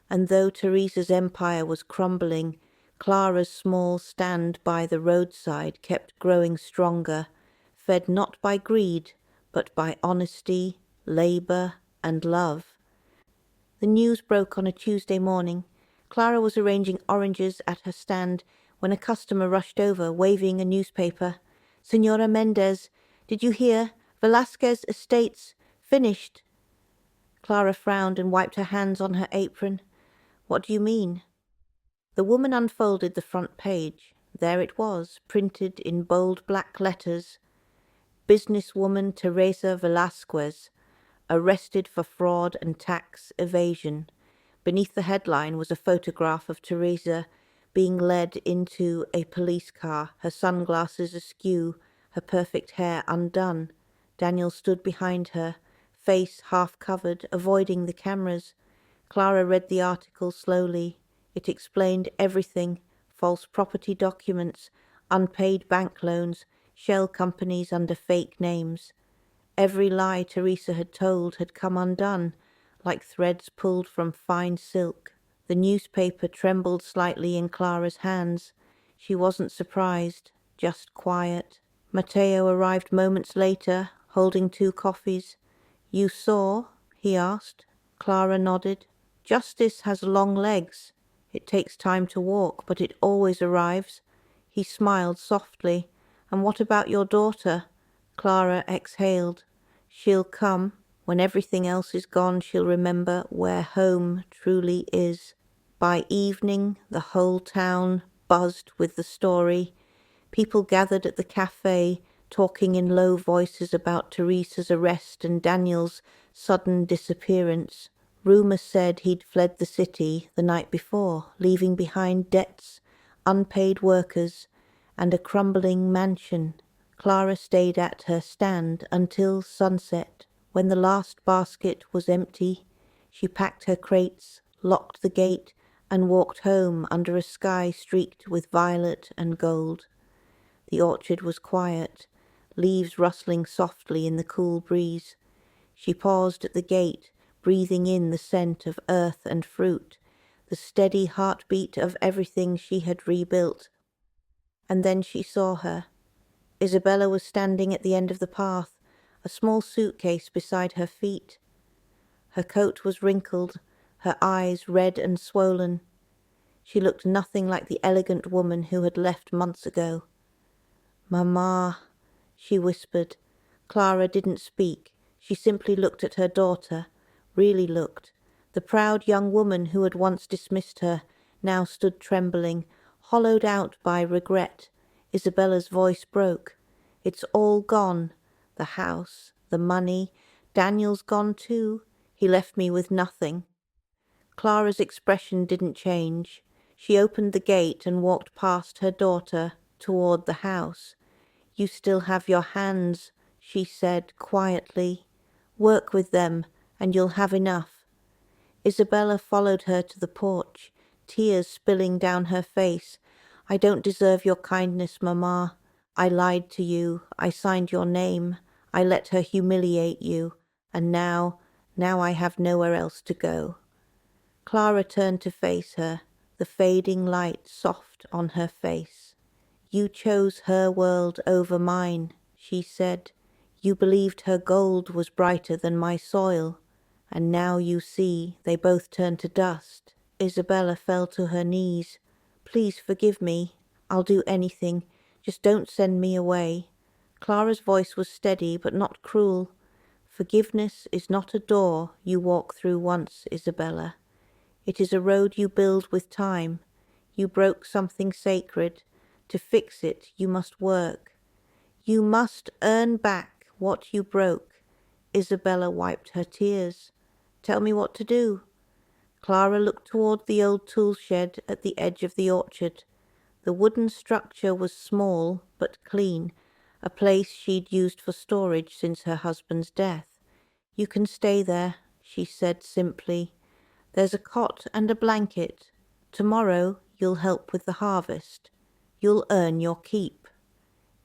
and though Teresa's empire was crumbling, Clara's small stand by the roadside kept growing stronger, fed not by greed, but by honesty, labor, and love. The news broke on a Tuesday morning. Clara was arranging oranges at her stand when a customer rushed over, waving a newspaper. Senora Mendez, did you hear? Velasquez Estates, finished. Clara frowned and wiped her hands on her apron. What do you mean? The woman unfolded the front page. There it was, printed in bold black letters. Businesswoman Teresa Velasquez, arrested for fraud and tax evasion. Beneath the headline was a photograph of Teresa being led into a police car, her sunglasses askew, her perfect hair undone. Daniel stood behind her, face half covered, avoiding the cameras. Clara read the article slowly. It explained everything: false property documents, unpaid bank loans, shell companies under fake names. Every lie Teresa had told had come undone, like threads pulled from fine silk. The newspaper trembled slightly in Clara's hands. She wasn't surprised, just quiet. Matteo arrived moments later, holding 2 coffees. You saw? He asked. Clara nodded. Justice has long legs. It takes time to walk, but it always arrives. He smiled softly. And what about your daughter? Clara exhaled. She'll come. When everything else is gone, she'll remember where home truly is. By evening, the whole town buzzed with the story. People gathered at the cafe, talking in low voices about Teresa's arrest and Daniel's sudden disappearance. Rumor said he'd fled the city the night before, leaving behind debts unpaid workers, and a crumbling mansion. Clara stayed at her stand until sunset. When the last basket was empty, she packed her crates, locked the gate, and walked home under a sky streaked with violet and gold. The orchard was quiet, leaves rustling softly in the cool breeze. She paused at the gate, breathing in the scent of earth and fruit, the steady heartbeat of everything she had rebuilt. And then she saw her. Isabella was standing at the end of the path, a small suitcase beside her feet. Her coat was wrinkled, her eyes red and swollen. She looked nothing like the elegant woman who had left months ago. "Mamma," she whispered. Clara didn't speak. She simply looked at her daughter, really looked. The proud young woman who had once dismissed her now stood trembling, hollowed out by regret. Isabella's voice broke. "It's all gone. The house, the money. Daniel's gone too. He left me with nothing." Clara's expression didn't change. She opened the gate and walked past her daughter toward the house. "You still have your hands," she said quietly. "Work with them, and you'll have enough." Isabella followed her to the porch, tears spilling down her face. "I don't deserve your kindness, Mamma. I lied to you. I signed your name. I let her humiliate you. And now I have nowhere else to go." Clara turned to face her, the fading light soft on her face. "You chose her world over mine," she said. "You believed her gold was brighter than my soil. And now you see they both turn to dust." Isabella fell to her knees. "Please forgive me. I'll do anything. Just don't send me away." Clara's voice was steady but not cruel. "Forgiveness is not a door you walk through once, Isabella. It is a road you build with time. You broke something sacred. To fix it, you must work. You must earn back what you broke." Isabella wiped her tears. "Tell me what to do." Clara looked toward the old tool shed at the edge of the orchard. The wooden structure was small but clean, a place she'd used for storage since her husband's death. "You can stay there," she said simply. "There's a cot and a blanket. Tomorrow you'll help with the harvest. You'll earn your keep."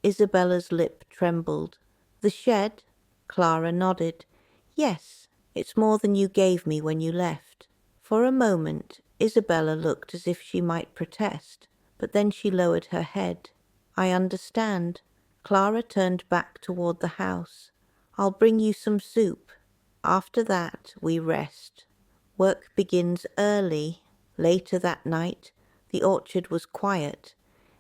Isabella's lip trembled. "The shed?" Clara nodded. "Yes, it's more than you gave me when you left." For a moment Isabella looked as if she might protest, but then she lowered her head. "I understand." Clara turned back toward the house. "I'll bring you some soup. After that we rest. Work begins early." Later that night the orchard was quiet,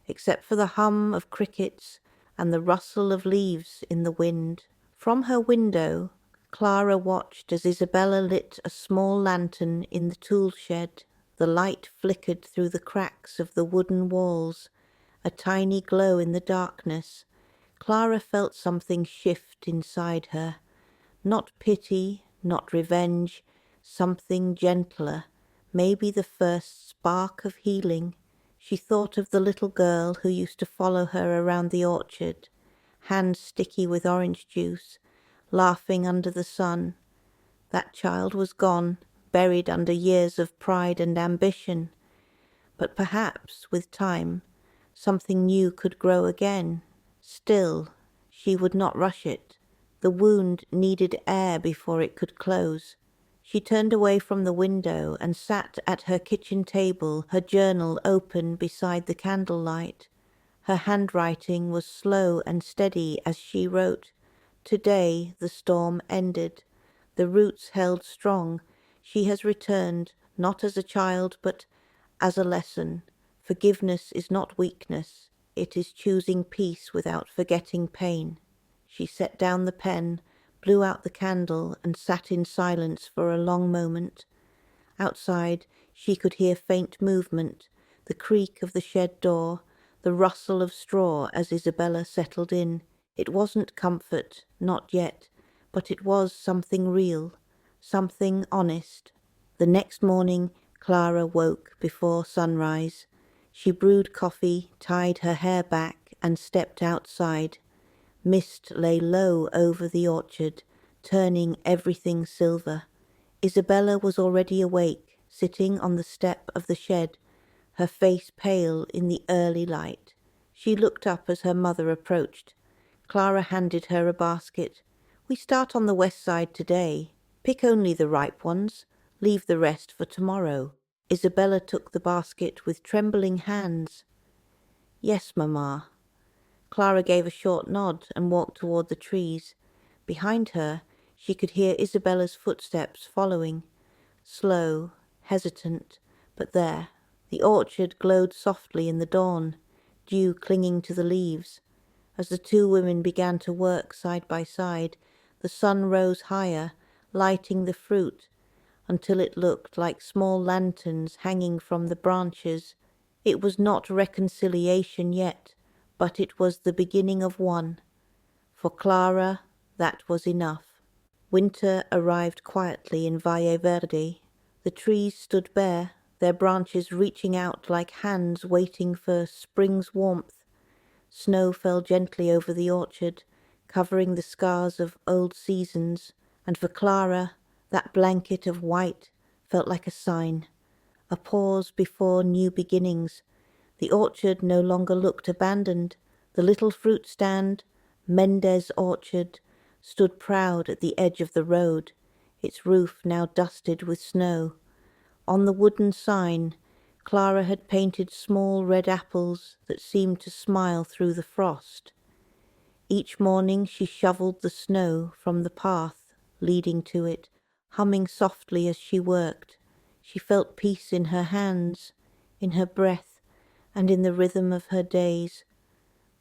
except for the hum of crickets and the rustle of leaves in the wind. From her window Clara watched as Isabella lit a small lantern in the tool shed. The light flickered through the cracks of the wooden walls, a tiny glow in the darkness. Clara felt something shift inside her. Not pity, not revenge, something gentler, maybe the first spark of healing. She thought of the little girl who used to follow her around the orchard, hands sticky with orange juice, laughing under the sun. That child was gone, buried under years of pride and ambition. But perhaps, with time, something new could grow again. Still, she would not rush it. The wound needed air before it could close. She turned away from the window and sat at her kitchen table, her journal open beside the candlelight. Her handwriting was slow and steady as she wrote. Today the storm ended. The roots held strong. She has returned, not as a child, but as a lesson. Forgiveness is not weakness. It is choosing peace without forgetting pain. She set down the pen, blew out the candle, and sat in silence for a long moment. Outside she could hear faint movement, the creak of the shed door, the rustle of straw as Isabella settled in. It wasn't comfort, not yet, but it was something real, something honest. The next morning Clara woke before sunrise. She brewed coffee, tied her hair back, and stepped outside. Mist lay low over the orchard, turning everything silver. Isabella was already awake, sitting on the step of the shed, her face pale in the early light. She looked up as her mother approached. Clara handed her a basket. "We start on the west side today. Pick only the ripe ones. Leave the rest for tomorrow." Isabella took the basket with trembling hands. "Yes, Mamma." Clara gave a short nod and walked toward the trees. Behind her, she could hear Isabella's footsteps following, slow, hesitant, but there. The orchard glowed softly in the dawn, dew clinging to the leaves. As the two women began to work side by side, the sun rose higher, lighting the fruit, until it looked like small lanterns hanging from the branches. It was not reconciliation yet, but it was the beginning of one. For Clara, that was enough. Winter arrived quietly in Valle Verde. The trees stood bare, their branches reaching out like hands waiting for spring's warmth. Snow fell gently over the orchard, covering the scars of old seasons, and for Clara, that blanket of white felt like a sign, a pause before new beginnings. The orchard no longer looked abandoned. The little fruit stand, Mendez Orchard, stood proud at the edge of the road, its roof now dusted with snow. On the wooden sign, Clara had painted small red apples that seemed to smile through the frost. Each morning she shoveled the snow from the path leading to it, humming softly as she worked. She felt peace in her hands, in her breath, and in the rhythm of her days.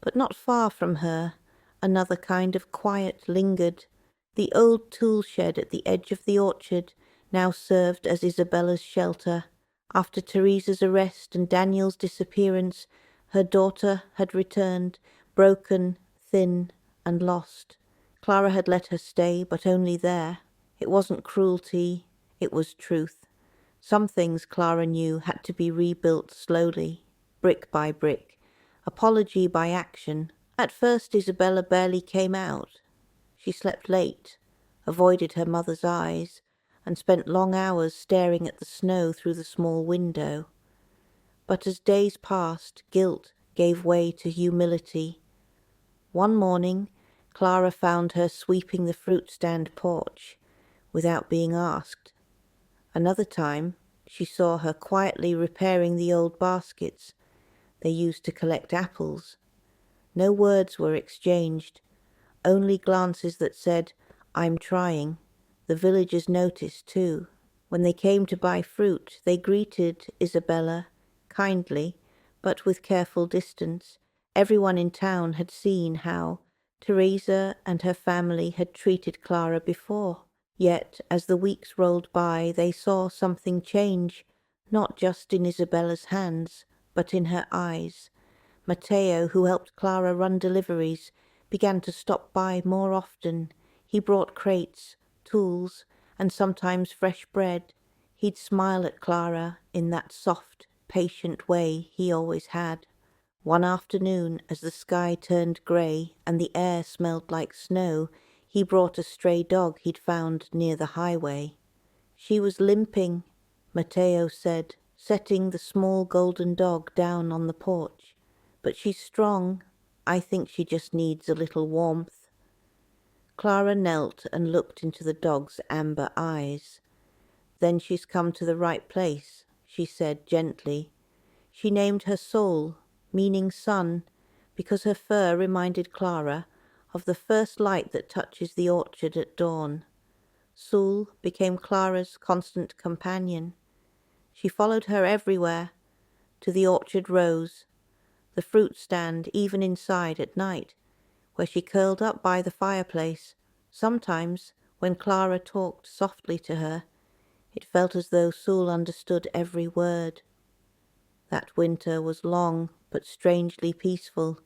But not far from her, another kind of quiet lingered. The old tool shed at the edge of the orchard now served as Isabella's shelter. After Teresa's arrest and Daniel's disappearance, her daughter had returned, broken, thin, and lost. Clara had let her stay, but only there. It wasn't cruelty, it was truth. Some things, Clara knew, had to be rebuilt slowly, brick by brick, apology by action. At first Isabella barely came out. She slept late, avoided her mother's eyes, and spent long hours staring at the snow through the small window. But as days passed, guilt gave way to humility. One morning, Clara found her sweeping the fruit stand porch without being asked. Another time, she saw her quietly repairing the old baskets they used to collect apples. No words were exchanged, only glances that said, "I'm trying." The villagers noticed too. When they came to buy fruit, they greeted Isabella kindly, but with careful distance. Everyone in town had seen how Teresa and her family had treated Clara before. Yet, as the weeks rolled by, they saw something change, not just in Isabella's hands, but in her eyes. Matteo, who helped Clara run deliveries, began to stop by more often. He brought crates, tools, and sometimes fresh bread. He'd smile at Clara in that soft, patient way he always had. One afternoon, as the sky turned grey and the air smelled like snow, he brought a stray dog he'd found near the highway. "She was limping," Matteo said, setting the small golden dog down on the porch. "But she's strong. I think she just needs a little warmth." Clara knelt and looked into the dog's amber eyes. "Then she's come to the right place," she said gently. She named her Soul, meaning sun, because her fur reminded Clara of the first light that touches the orchard at dawn. Soul became Clara's constant companion. She followed her everywhere, to the orchard rose, the fruit stand, even inside at night, where she curled up by the fireplace. Sometimes, when Clara talked softly to her, it felt as though Soul understood every word. That winter was long but strangely peaceful.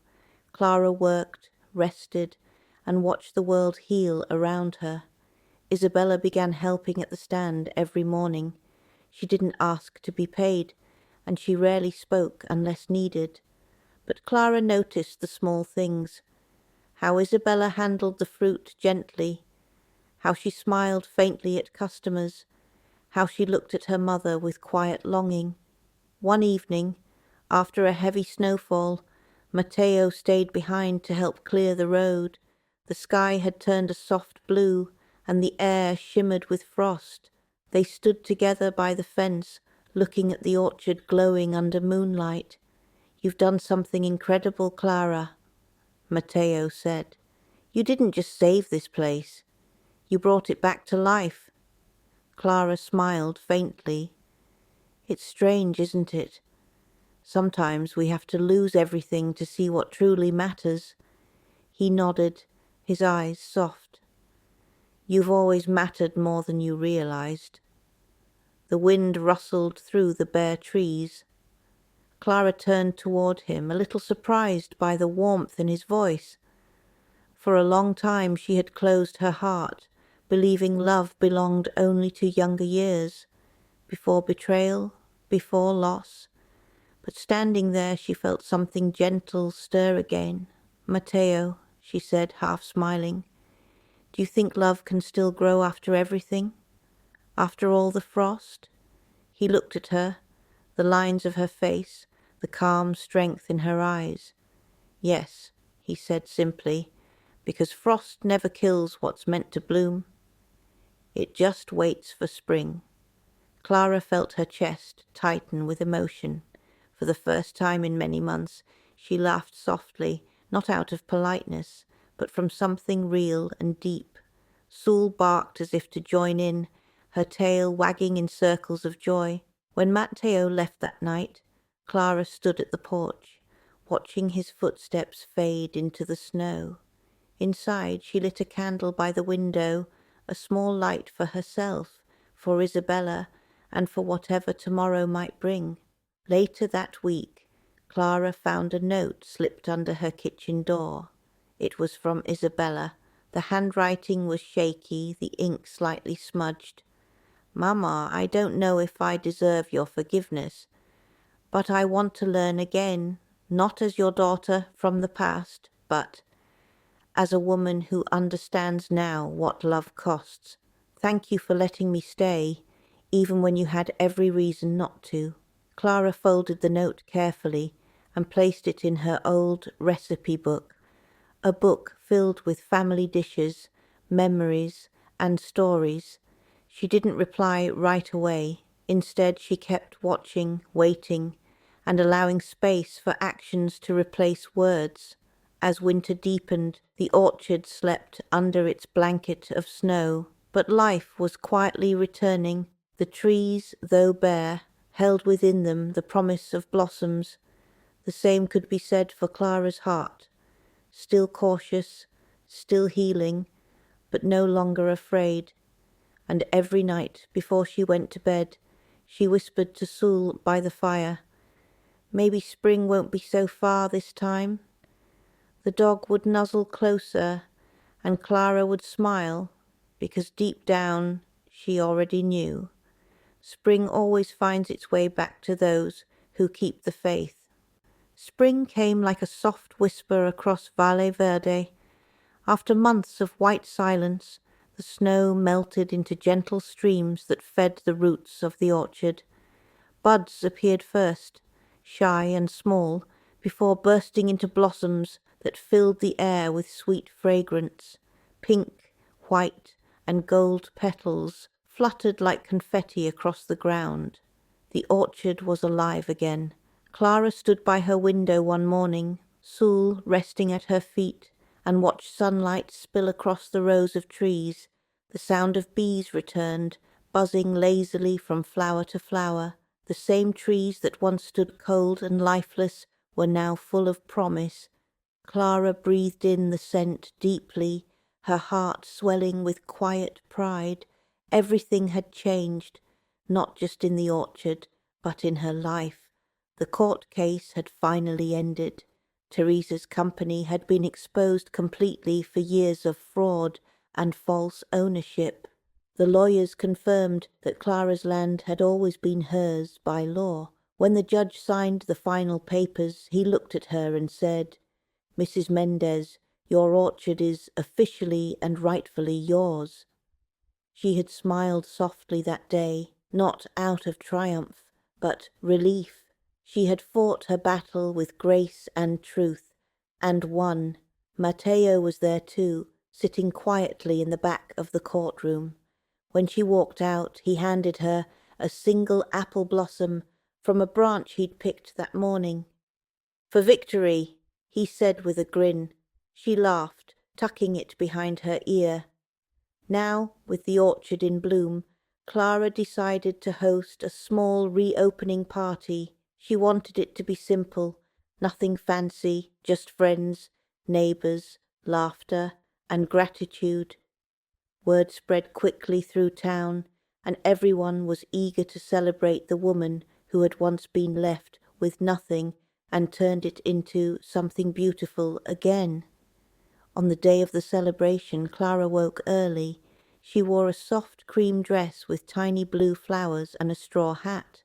Clara worked, rested, and watched the world heal around her. Isabella began helping at the stand every morning. She didn't ask to be paid, and she rarely spoke unless needed. But Clara noticed the small things, how Isabella handled the fruit gently, how she smiled faintly at customers, how she looked at her mother with quiet longing. One evening, after a heavy snowfall, Matteo stayed behind to help clear the road. The sky had turned a soft blue, and the air shimmered with frost. They stood together by the fence, looking at the orchard glowing under moonlight. "You've done something incredible, Clara," Matteo said. "You didn't just save this place. You brought it back to life." Clara smiled faintly. "It's strange, isn't it? Sometimes we have to lose everything to see what truly matters." He nodded, his eyes soft. "You've always mattered more than you realized." The wind rustled through the bare trees. Clara turned toward him, a little surprised by the warmth in his voice. For a long time she had closed her heart, believing love belonged only to younger years, before betrayal, before loss. But standing there she felt something gentle stir again. "Matteo," she said, half smiling, "do you think love can still grow after everything? After all the frost?" He looked at her, the lines of her face, the calm strength in her eyes. "Yes," he said simply, "because frost never kills what's meant to bloom. It just waits for spring." Clara felt her chest tighten with emotion. For the first time in many months, she laughed softly, not out of politeness, but from something real and deep. Sewell barked as if to join in, her tail wagging in circles of joy. When Matteo left that night, Clara stood at the porch, watching his footsteps fade into the snow. Inside, she lit a candle by the window, a small light for herself, for Isabella, and for whatever tomorrow might bring. Later that week, Clara found a note slipped under her kitchen door. It was from Isabella. The handwriting was shaky, the ink slightly smudged. "Mama, I don't know if I deserve your forgiveness, but I want to learn again, not as your daughter from the past, but as a woman who understands now what love costs. Thank you for letting me stay, even when you had every reason not to." Clara folded the note carefully and placed it in her old recipe book, a book filled with family dishes, memories, and stories. She didn't reply right away. Instead, she kept watching, waiting, and allowing space for actions to replace words. As winter deepened, the orchard slept under its blanket of snow, but life was quietly returning. The trees, though bare, held within them the promise of blossoms. The same could be said for Clara's heart, still cautious, still healing, but no longer afraid. And every night, before she went to bed, she whispered to Sewell by the fire, "Maybe spring won't be so far this time." The dog would nuzzle closer, and Clara would smile, because deep down she already knew. Spring always finds its way back to those who keep the faith. Spring came like a soft whisper across Valle Verde. After months of white silence, the snow melted into gentle streams that fed the roots of the orchard. Buds appeared first, shy and small, before bursting into blossoms that filled the air with sweet fragrance. Pink, white, and gold petals fluttered like confetti across the ground. The orchard was alive again. Clara stood by her window one morning, Sewell resting at her feet, and watched sunlight spill across the rows of trees. The sound of bees returned, buzzing lazily from flower to flower. The same trees that once stood cold and lifeless were now full of promise. Clara breathed in the scent deeply, her heart swelling with quiet pride. Everything had changed, not just in the orchard, but in her life. The court case had finally ended. Teresa's company had been exposed completely for years of fraud and false ownership. The lawyers confirmed that Clara's land had always been hers by law. When the judge signed the final papers, he looked at her and said, "Mrs. Mendez, your orchard is officially and rightfully yours." She had smiled softly that day, not out of triumph, but relief. She had fought her battle with grace and truth, and won. Mateo was there too, sitting quietly in the back of the courtroom. When she walked out, he handed her a single apple blossom from a branch he'd picked that morning. "For victory," he said with a grin. She laughed, tucking it behind her ear. Now, with the orchard in bloom, Clara decided to host a small reopening party. She wanted it to be simple, nothing fancy, just friends, neighbors, laughter, and gratitude. Word spread quickly through town, and everyone was eager to celebrate the woman who had once been left with nothing and turned it into something beautiful again. On the day of the celebration, Clara woke early. She wore a soft cream dress with tiny blue flowers and a straw hat.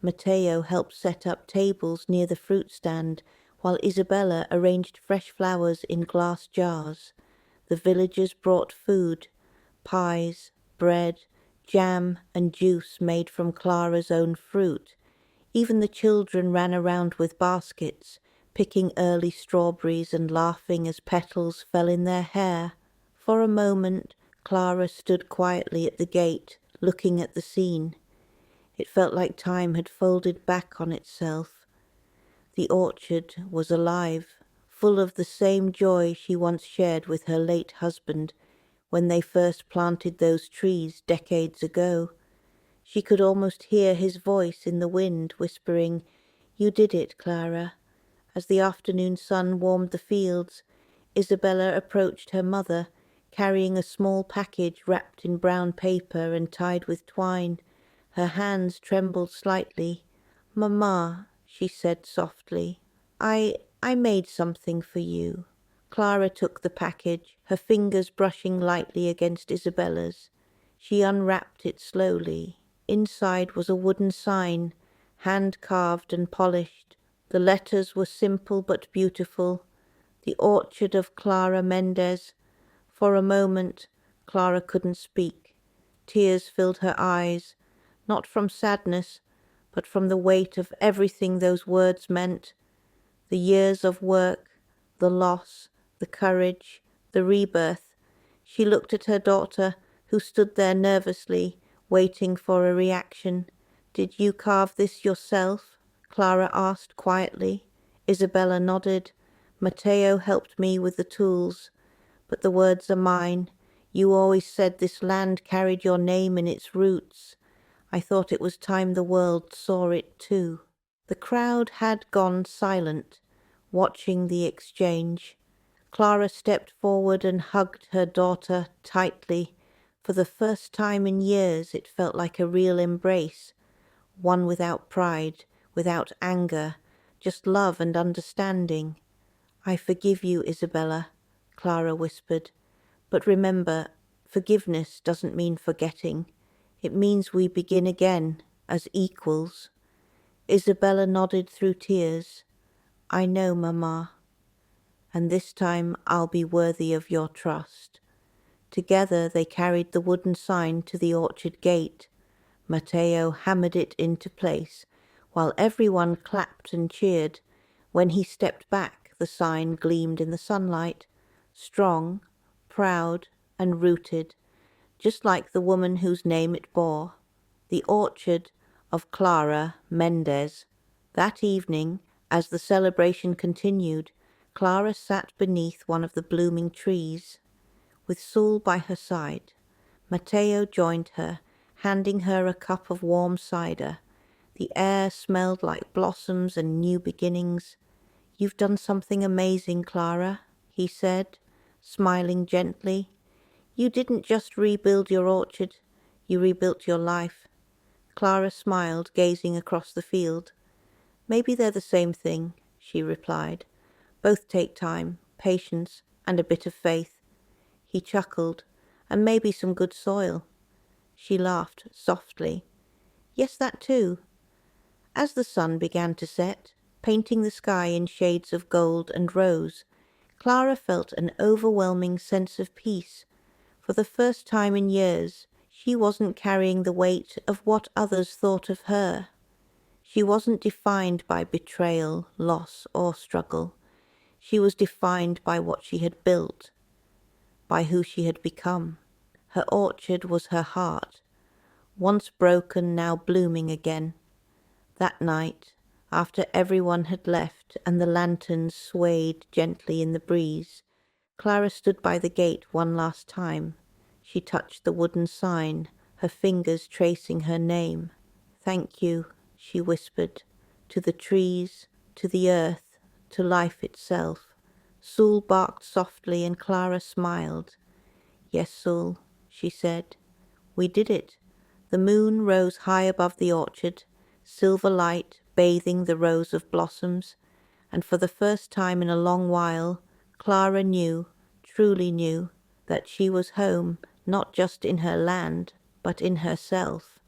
Mateo helped set up tables near the fruit stand, while Isabella arranged fresh flowers in glass jars. The villagers brought food, pies, bread, jam, and juice made from Clara's own fruit. Even the children ran around with baskets, picking early strawberries and laughing as petals fell in their hair. For a moment, Clara stood quietly at the gate, looking at the scene. It felt like time had folded back on itself. The orchard was alive, full of the same joy she once shared with her late husband when they first planted those trees decades ago. She could almost hear his voice in the wind whispering, "You did it, Clara." As the afternoon sun warmed the fields, Isabella approached her mother, carrying a small package wrapped in brown paper and tied with twine. Her hands trembled slightly. "Mamma," she said softly, I made something for you." Clara took the package, her fingers brushing lightly against Isabella's. She unwrapped it slowly. Inside was a wooden sign, hand-carved and polished. The letters were simple but beautiful. "The Orchard of Clara Mendez." For a moment, Clara couldn't speak. Tears filled her eyes, not from sadness, but from the weight of everything those words meant. The years of work, the loss, the courage, the rebirth. She looked at her daughter, who stood there nervously, waiting for a reaction. "Did you carve this yourself?" Clara asked quietly. Isabella nodded. "Mateo helped me with the tools, but the words are mine. You always said this land carried your name in its roots. I thought it was time the world saw it too." The crowd had gone silent, watching the exchange. Clara stepped forward and hugged her daughter tightly. For the first time in years it felt like a real embrace, one without pride, without anger, just love and understanding. "I forgive you, Isabella," Clara whispered. "But remember, forgiveness doesn't mean forgetting. It means we begin again, as equals." Isabella nodded through tears. "I know, Mamma. And this time I'll be worthy of your trust." Together they carried the wooden sign to the orchard gate. Mateo hammered it into place, while everyone clapped and cheered. When he stepped back, the sign gleamed in the sunlight, strong, proud, and rooted, just like the woman whose name it bore, the Orchard of Clara Mendez. That evening, as the celebration continued, Clara sat beneath one of the blooming trees, with Saul by her side. Mateo joined her, handing her a cup of warm cider. The air smelled like blossoms and new beginnings. "You've done something amazing, Clara," he said, smiling gently. "You didn't just rebuild your orchard, you rebuilt your life." Clara smiled, gazing across the field. "Maybe they're the same thing," she replied. "Both take time, patience, and a bit of faith." He chuckled. "And maybe some good soil." She laughed softly. "Yes, that too." As the sun began to set, painting the sky in shades of gold and rose, Clara felt an overwhelming sense of peace. For the first time in years, she wasn't carrying the weight of what others thought of her. She wasn't defined by betrayal, loss, or struggle. She was defined by what she had built, by who she had become. Her orchard was her heart, once broken, now blooming again. That night, after everyone had left and the lanterns swayed gently in the breeze, Clara stood by the gate one last time. She touched the wooden sign, her fingers tracing her name. "Thank you," she whispered, "to the trees, to the earth, to life itself." Sewell barked softly and Clara smiled. "Yes, Sewell," she said, "we did it." The moon rose high above the orchard, silver light bathing the rows of blossoms, and for the first time in a long while, Clara knew, truly knew, that she was home not just in her land, but in herself.